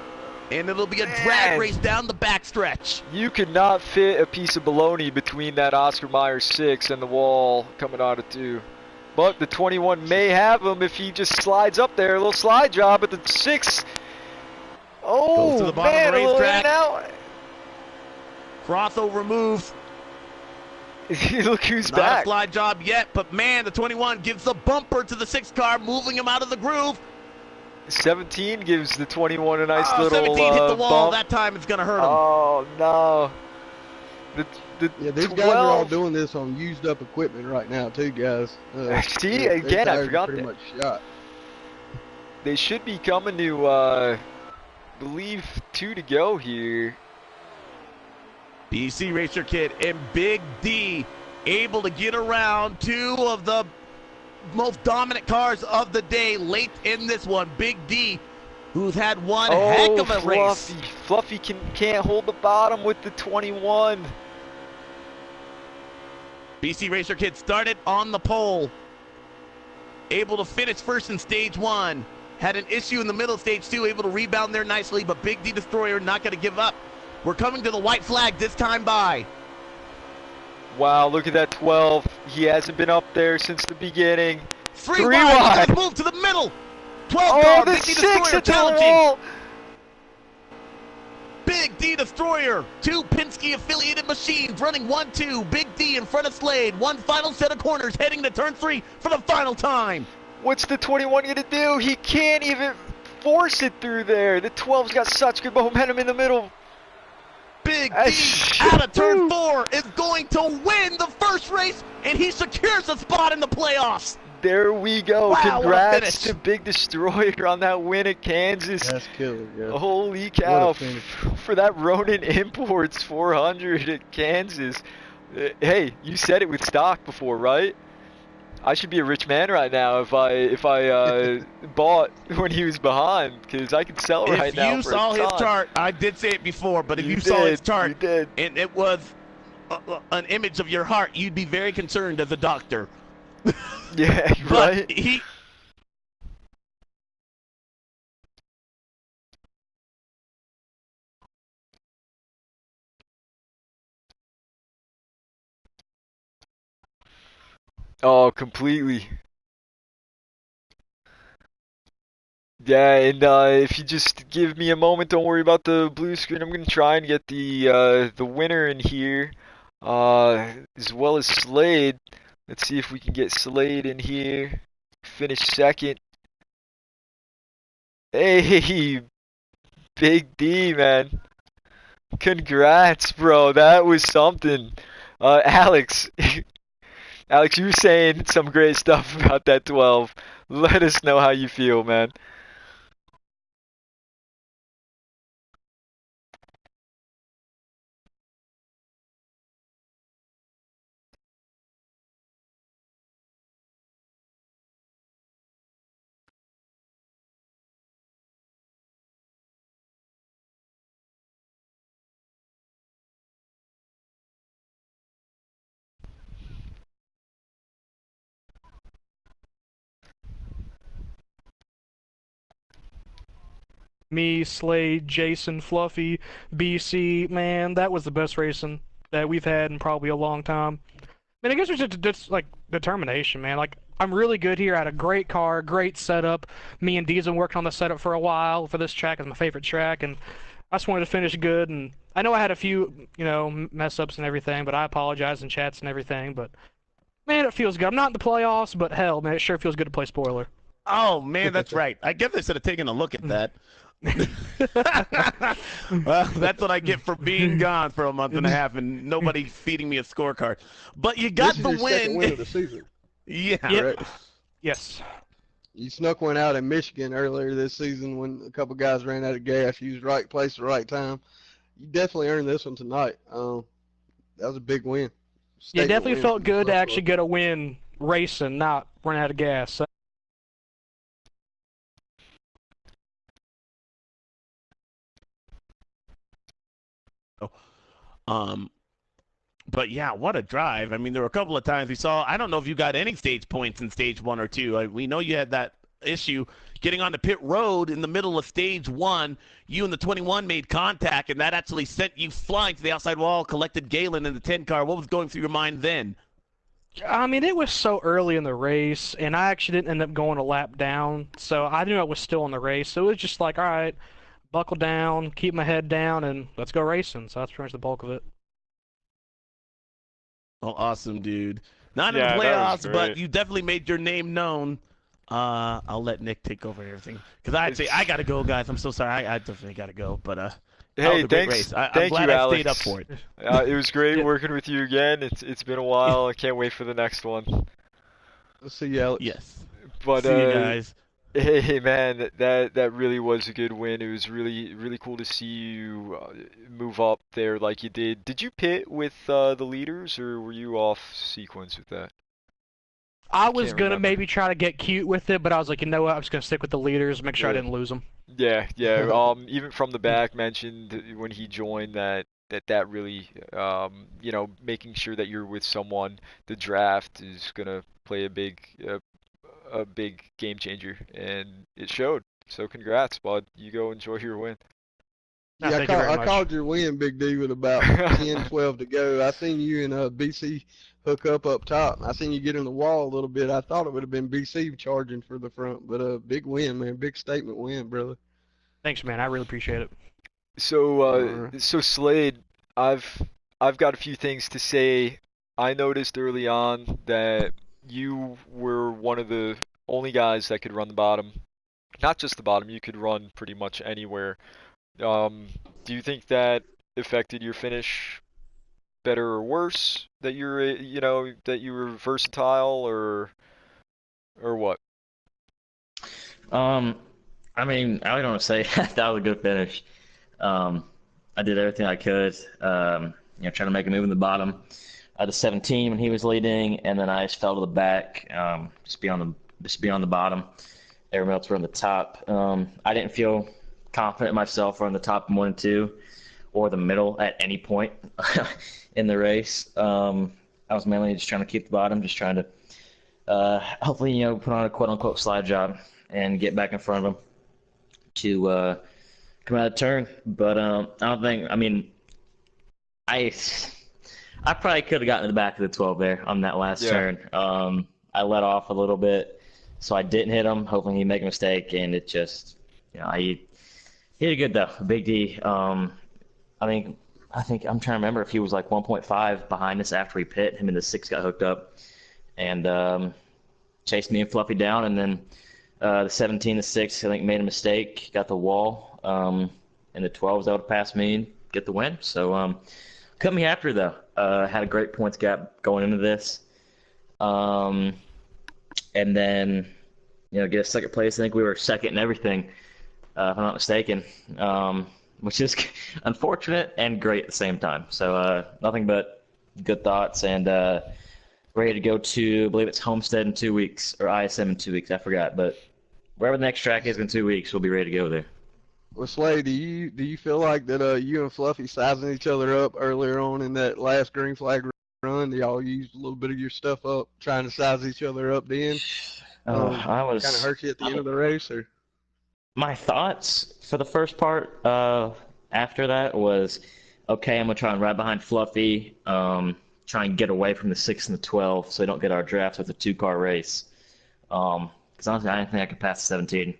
and it'll be a drag race down the backstretch. You could not fit a piece of bologna between that Oscar Mayer 6 and the wall coming out of 2. But the 21 may have him if he just slides up there. A little slide job, but the 6... Oh, goes to the bottom man, of the a little in racetrack. and out. Crossover move. Look who's Not back. a slide job yet, but man, the 21 gives the bumper to the 6 car, moving him out of the groove. 17 gives the 21 a nice little 17 hit the wall. bump. That time it's going to hurt him. Oh, no. These 12... guys are all doing this on used up equipment right now too, guys. See, again, I forgot pretty that. much shot. They should be coming to, believe 2 to go here. BC Racer Kid and Big D able to get around 2 of the most dominant cars of the day late in this one. Big D, who's had one heck of a race. Fluffy can't hold the bottom with the 21. BC Racer Kid started on the pole, able to finish first in stage 1. Had an issue in the middle of stage 2, able to rebound there nicely, but Big D Destroyer not going to give up. We're coming to the white flag this time by. Wow, look at that 12. He hasn't been up there since the beginning. 3 wide. wide. Move to the middle. 12 Oh, car. the Big D 6 Destroyer at the challenging. wall. Big D Destroyer. 2 Penske affiliated machines running 1-2. Big D in front of Slade. One final set of corners heading to turn 3 for the final time. What's the 21 going to do? He can't even force it through there. The 12's got such good momentum in the middle. Big D out of turn 4 is going to win the first race, and he secures a spot in the playoffs. There we go. Wow, congrats to Big Destroyer on that win at Kansas. That's killer, yeah. Holy cow. What a finish. For that Ronin Imports 400 at Kansas. Hey, you said it with stock before, right? I should be a rich man right now if I bought when he was behind, because I could sell right now. If you saw his chart, I did say it before, but if you saw his chart and it was an image of your heart, you'd be very concerned as a doctor. Yeah, right. But he. Oh, completely. Yeah, and if you just give me a moment, don't worry about the blue screen. I'm gonna try and get the winner in here, as well as Slade. Let's see if we can get Slade in here. Finish second. Hey, Big D, man. Congrats, bro. That was something. Alex, Alex, you were saying some great stuff about that 12. Let us know how you feel, man. Me, Slade, Jason, Fluffy, BC, man, that was the best racing that we've had in probably a long time. Man, I guess it's just like determination, man. Like I'm really good here. I had a great car, great setup. Me and Diesel worked on the setup for a while for this track. It's my favorite track, and I just wanted to finish good. And I know I had a few, mess ups and everything, but I apologize in chats and everything. But man, it feels good. I'm not in the playoffs, but hell, man, it sure feels good to play spoiler. Oh man, that's right. I guess I should have taken a look at that. Well, that's what I get for being gone for a month and a half and nobody feeding me a scorecard. But you got This is the your second win of win. the season. Yeah. Yep. Correct. Yes. You snuck one out in Michigan earlier this season when a couple guys ran out of gas. You was right place at the right time. You definitely earned this one tonight. That was a big win. Yeah, it Statement definitely win felt from the good to Buffalo. actually get a win racing, not run out of gas. Um, but yeah, what a drive. I mean, there were a couple of times we saw, I don't know if you got any stage points in stage one or two. We know you had that issue getting on the pit road in the middle of stage one. You and the 21 made contact, and that actually sent you flying to the outside wall, collected Galen in the 10 car. What was going through your mind then? I mean, it was so early in the race, and I actually didn't end up going a lap down, so I knew I was still in the race. So it was just like, all right, buckle down, keep my head down, and let's go racing. So that's pretty much the bulk of it. Oh, awesome, dude. Not in the Yeah, that was playoffs, but great. you definitely made your name known. I'll let Nick take over everything because I'd say I It's, gotta go, guys. I'm so sorry. I definitely gotta go, but that was hey, a great race. I'm thank glad you, I stayed up Alex. for it. It was great Yeah, working with you again. It's been a while. I can't wait for the next one. Let's see you, Alex. Yes. But See you guys. hey man, that really was a good win. It was really cool to see you move up there like you did. Did you pit with the leaders or were you off sequence with that? I I was can't gonna remember. maybe try to get cute with it, but I was like, you know what? I'm just gonna stick with the leaders, make sure I Uh, didn't lose them. yeah. Even from the back mentioned when he joined that really making sure that you're with someone. The draft is gonna play a big game changer, and it showed. So congrats, bud. You go enjoy your win. No, Yeah, thank you very I much. called your win, Big D, with about 10, 12 to go. I seen you and BC hook up top. I seen you get in the wall a little bit. I thought it would have been BC charging for the front, but big win, man. Big statement win, brother. Thanks, man. I really appreciate it. So, All right. so Slade, I've I've got a few things to say. I noticed early on that you were one of the only guys that could run the bottom. Not just the bottom, you could run pretty much anywhere. Do you think that affected your finish better or worse? That that you were versatile or what? Um, I mean, I don't want to say that was a good finish. Um, I did everything I could. Trying to make a move in the bottom. I had a 17 when he was leading, and then I just fell to the back, just be on the bottom. Everyone else were on the top. I didn't feel confident myself or on the top one and two, or the middle at any point in the race. I was mainly just trying to keep the bottom, just trying to hopefully put on a quote unquote slide job and get back in front of him to come out of turn. But I don't think. I mean, I I probably could have gotten to the back of the 12 there on that last Yeah. turn. I let off a little bit, So I didn't hit him, hoping he'd make a mistake, and it just, he did good though. Big D. I mean, I think I'm trying to remember if he was like 1.5 behind us after we pit. Him and the six got hooked up, and chased me and Fluffy down, and then the 17, the six, I think made a mistake, got the wall, and the 12 was able to pass me and get the win. So cut me after though. Had a great points gap going into this, and then get a second place. I think we were second in everything, if I'm not mistaken. Which is unfortunate and great at the same time. So nothing but good thoughts, and ready to go to, I believe it's Homestead in 2 weeks, or ISM in 2 weeks, I forgot. But wherever the next track is in 2 weeks, we'll be ready to go there. Well, Slay, do you feel like that you and Fluffy sizing each other up earlier on in that last green flag run? Y'all used a little bit of your stuff up trying to size each other up then? I was kind of hurt you at the end of the race, or? My thoughts for the first part after that was, okay, I'm gonna try and ride behind Fluffy, try and get away from the 6 and the 12 so we don't get our drafts with a 2-car race. Because honestly, I didn't think I could pass the 17.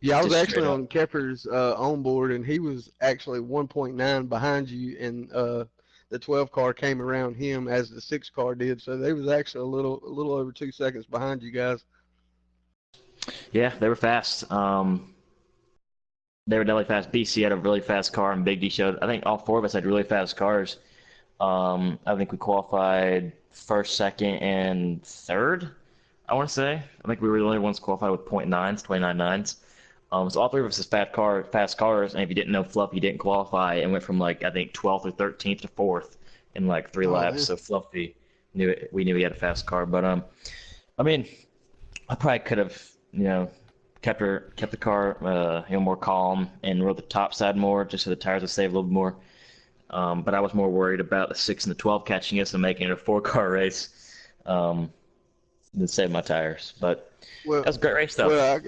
Yeah, I was Just actually straight on Kepper's onboard, and he was actually 1.9 behind you, and the 12 car came around him as the 6 car did, so they was actually a little over 2 seconds behind you guys. Yeah, they were fast. They were definitely fast. BC had a really fast car, and Big D showed. I think all 4 of us had really fast cars. I think we qualified first, second, and third, I want to say. I think we were the only ones qualified with .9s, 29.9s. So all 3 of us had fast cars, and if you didn't know, Fluffy didn't qualify and went from like I think 12th or 13th to 4th in like 3 laps. Man. So Fluffy we knew he had a fast car, but I mean, I probably could have kept the car more calm and rode the top side more just so the tires would save a little bit more. But I was more worried about the 6 and the 12 catching us and making it a 4-car race than save my tires. But that was a great race, though. Well,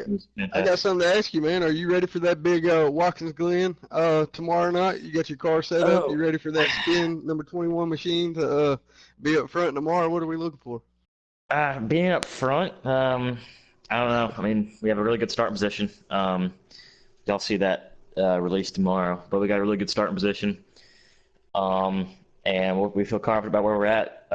I got something to ask you, man. Are you ready for that big Watkins Glen tomorrow night? You got your car set up? You ready for that spin number 21 machine to be up front tomorrow? What are we looking for? Being up front, I don't know. I mean, we have a really good starting position. Y'all see that release tomorrow, but we got a really good starting position. And we feel confident about where we're at.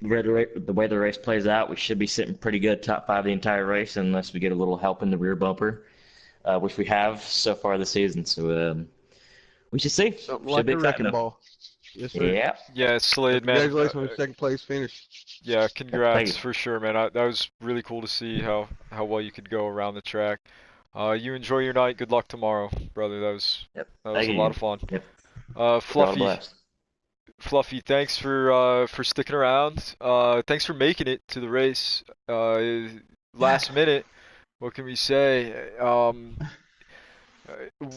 The way the race plays out, we should be sitting pretty good top 5 the entire race, unless we get a little help in the rear bumper, which we have so far this season. So we should see. Something like a wrecking ball. Yes, sir. Yeah. Yeah, Slade, man. Congratulations on your second place finish. Yeah, congrats for sure, man. That was really cool to see how well you could go around the track. You enjoy your night. Good luck tomorrow, brother. That was a lot of fun. Yep. Fluffy, thanks for sticking around. Thanks for making it to the race. Last minute. What can we say?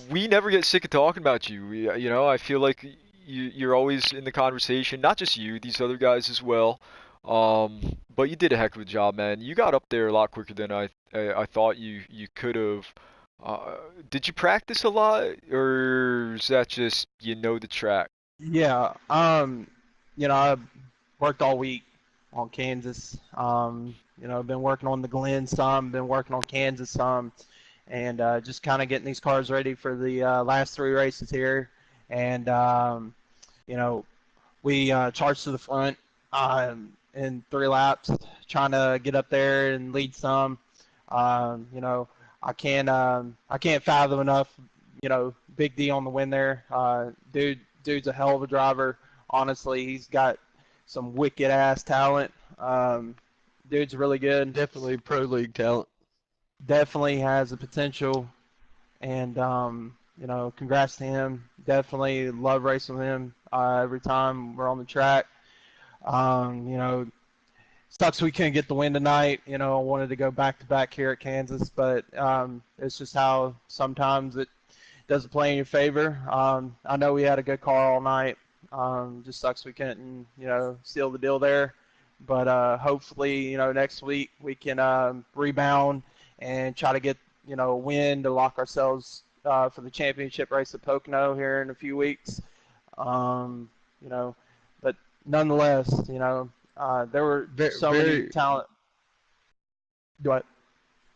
We never get sick of talking about you. I feel like you're always in the conversation. Not just you, these other guys as well. But you did a heck of a job, man. You got up there a lot quicker than I thought you could have. Did you practice a lot, or is that just the track? Yeah, I worked all week on Kansas. Been working on the Glen some, been working on Kansas some, and just kind of getting these cars ready for the last 3 races here. And we charged to the front in 3 laps, trying to get up there and lead some. I can't fathom enough. Big D on the win there. Dude's a hell of a driver. Honestly, he's got some wicked ass talent. Dude's really good. Definitely pro league talent. Definitely has the potential, and congrats to him. Definitely love racing with him every time we're on the track. Sucks we couldn't get the win tonight. I wanted to go back to back here at Kansas, but it's just how sometimes it doesn't play in your favor. I know we had a good car all night. Just sucks we couldn't, seal the deal there. But hopefully, next week we can rebound and try to get, a win to lock ourselves for the championship race at Pocono here in a few weeks. But nonetheless, there were so many talent. What?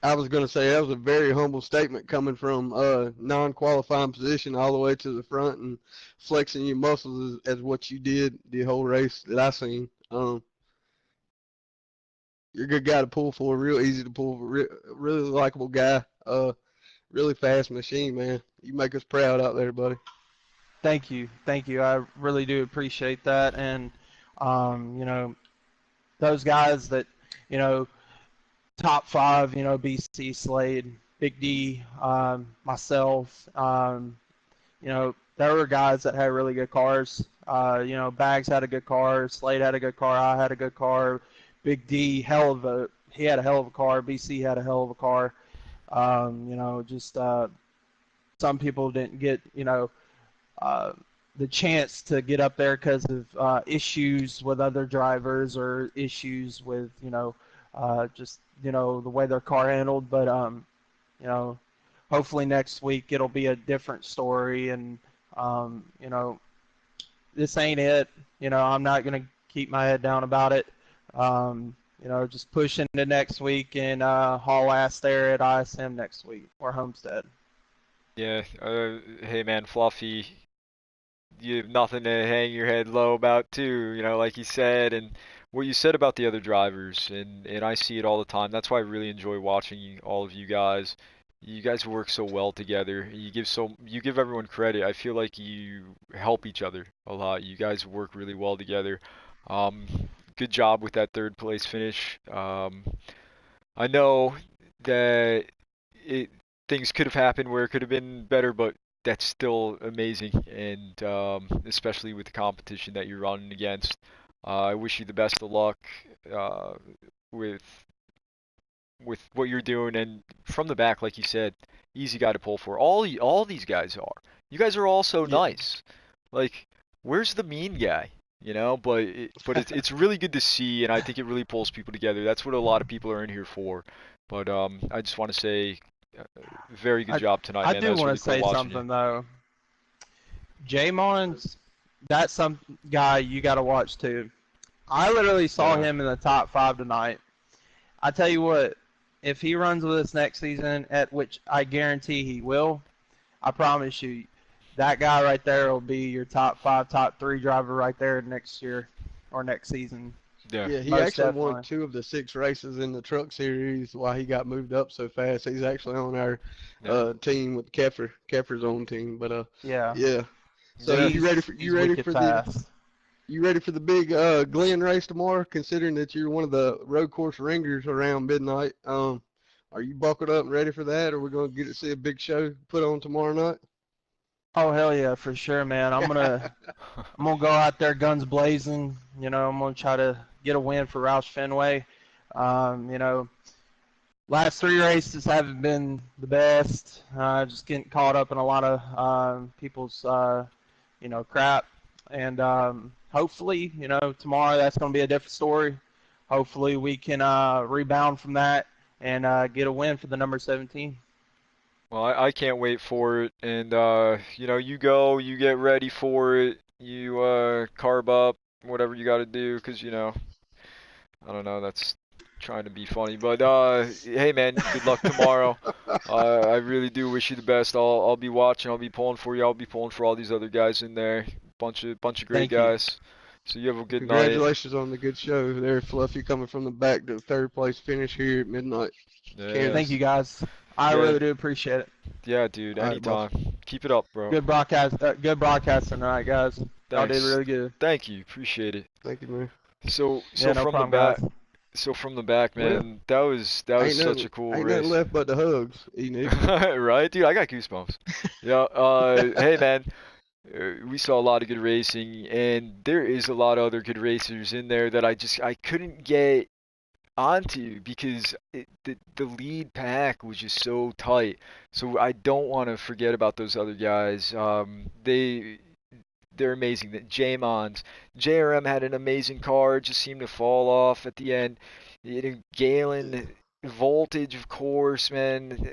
I was going to say that was a very humble statement coming from non-qualifying position all the way to the front and flexing your muscles as what you did the whole race that I seen. You're a good guy to pull for, real easy to pull for, really likable guy, really fast machine, man. You make us proud out there, buddy. Thank you. Thank you. I really do appreciate that. And, you know, those guys that, you know, top five, you know, BC, Slade, Big D, myself, you know, there were guys that had really good cars. You know, Bags had a good car, Slade had a good car, I had a good car, Big D, he had a hell of a car, BC had a hell of a car. You know, just some people didn't get, you know, the chance to get up there because of issues with other drivers or issues with, you know, just, you know, the way their car handled. But, you know, hopefully next week it'll be a different story. And, you know, this ain't it. You know, I'm not going to keep my head down about it. You know, just push into next week and haul ass there at ISM next week or Homestead. Yeah, hey man, Fluffy, you have nothing to hang your head low about too, you know, like you said, and what you said about the other drivers, and I see it all the time. That's why I really enjoy watching all of you guys. You guys work so well together. You give everyone credit. I feel like you help each other a lot. You guys work really well together. Um, Good job with that third place finish. I know that it things could have happened where it could have been better, but that's still amazing, and especially with the competition that you're running against. I wish you the best of luck uh, with what you're doing, and from the back, like you said, easy guy to pull for. All these guys are. You guys are all so Yeah. nice. Like, where's the mean guy? You know, but it's really good to see, and I think it really pulls people together. That's what a lot of people are in here for. But I just want to say, very good job tonight, I man. do That was want really to cool say watching something though. Jamon's, that's some guy you got to watch too. I literally saw Yeah. him in the top five tonight. I tell you what, if he runs with us next season, at which I guarantee he will, I promise you, that guy right there will be your top five, top three driver right there next year or next season. Yeah. Yeah, he Most actually definitely. won 2 of the 6 races in the truck series while he got moved up so fast. He's actually on our Yeah. team with Keffer's own team. But Yeah. yeah. So Yeah. He's wicked fast. you ready for the big Glen race tomorrow? Considering that you're one of the road course ringers around midnight, are you buckled up and ready for that, or we're gonna get to see a big show put on tomorrow night? Oh hell yeah, for sure, man. I'm gonna go out there guns blazing. You know, I'm gonna try to get a win for Roush Fenway. You know, last three races haven't been the best. Just getting caught up in a lot of people's you know, crap. And hopefully, you know, tomorrow that's gonna be a different story. Hopefully we can rebound from that and get a win for the number 17. Well, I can't wait for it, and you know, you go, you get ready for it, you carb up, whatever you got to do, 'cause you know, I don't know, that's trying to be funny, but hey man, good luck tomorrow. I really do wish you the best. I'll be watching, I'll be pulling for you, I'll be pulling for all these other guys in there, bunch of great Thank you. guys. So you have a good night. Congratulations on the good show there, Fluffy, coming from the back to the third place finish here at midnight. Yeah, Kansas. Thank you guys. I Yeah. really do appreciate it. yeah, dude, All right, boss. anytime. Keep it up, bro. Good broadcast tonight, guys. Y'all did Thanks. really good. Thank you, appreciate it. Thank you, man. So Yeah, no from the problem, back. guys. So from the back, Well, man, that was such a cool ain't race. nothing left but the hugs, Nick. Right, dude? I got goosebumps. Yeah. Hey, man, we saw a lot of good racing, and there is a lot of other good racers in there that I couldn't get onto because the lead pack was just so tight. So I don't want to forget about those other guys. They're amazing. That JRM had an amazing car, just seemed to fall off at the end. You know, Galen, Voltage, of course, man.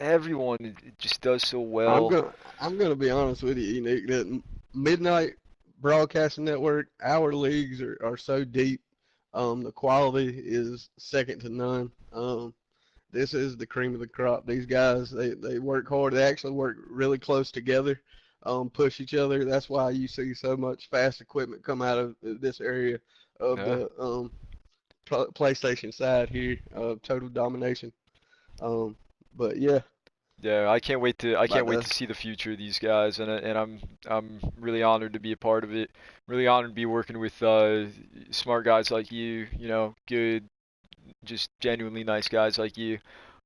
Everyone just does so well. I'm gonna be honest with you, Nick. That Midnight Broadcasting Network, our leagues are so deep. The quality is second to none. This is the cream of the crop. These guys, they work hard. They actually work really close together, push each other. That's why you see so much fast equipment come out of this area of Yeah. the PlayStation side here, Total Domination. But yeah, Yeah, I can't wait to about to, see the future of these guys, and I'm really honored to be a part of it. Really honored to be working with smart guys like you. You know, good, just genuinely nice guys like you.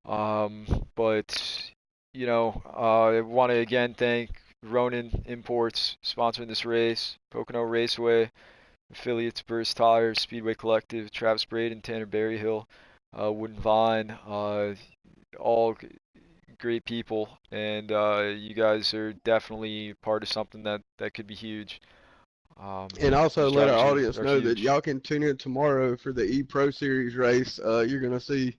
But you know, I want to again thank Ronin Imports sponsoring this race, Pocono Raceway, affiliates Burst Tires, Speedway Collective, Travis Braden, Tanner Berryhill, Wooden Vine, all great people, and you guys are definitely part of something that could be huge. and also These let our drivers audience are know that huge. y'all can tune in tomorrow for the E-Pro Series race. You're gonna see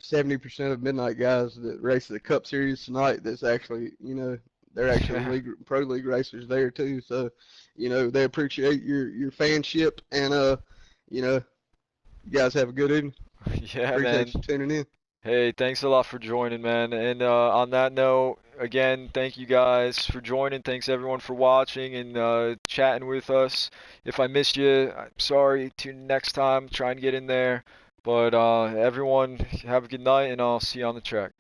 70% of Midnight guys that race the Cup Series tonight. That's actually, they're actually Yeah, pro league racers there too. So, they appreciate your fanship, and you guys have a good evening. yeah, Appreciate man. you tuning in. Hey, thanks a lot for joining, man. And on that note, again, thank you guys for joining. Thanks everyone for watching and chatting with us. If I missed you, I'm sorry. Tune in next time. Try and get in there. But everyone, have a good night, and I'll see you on the track.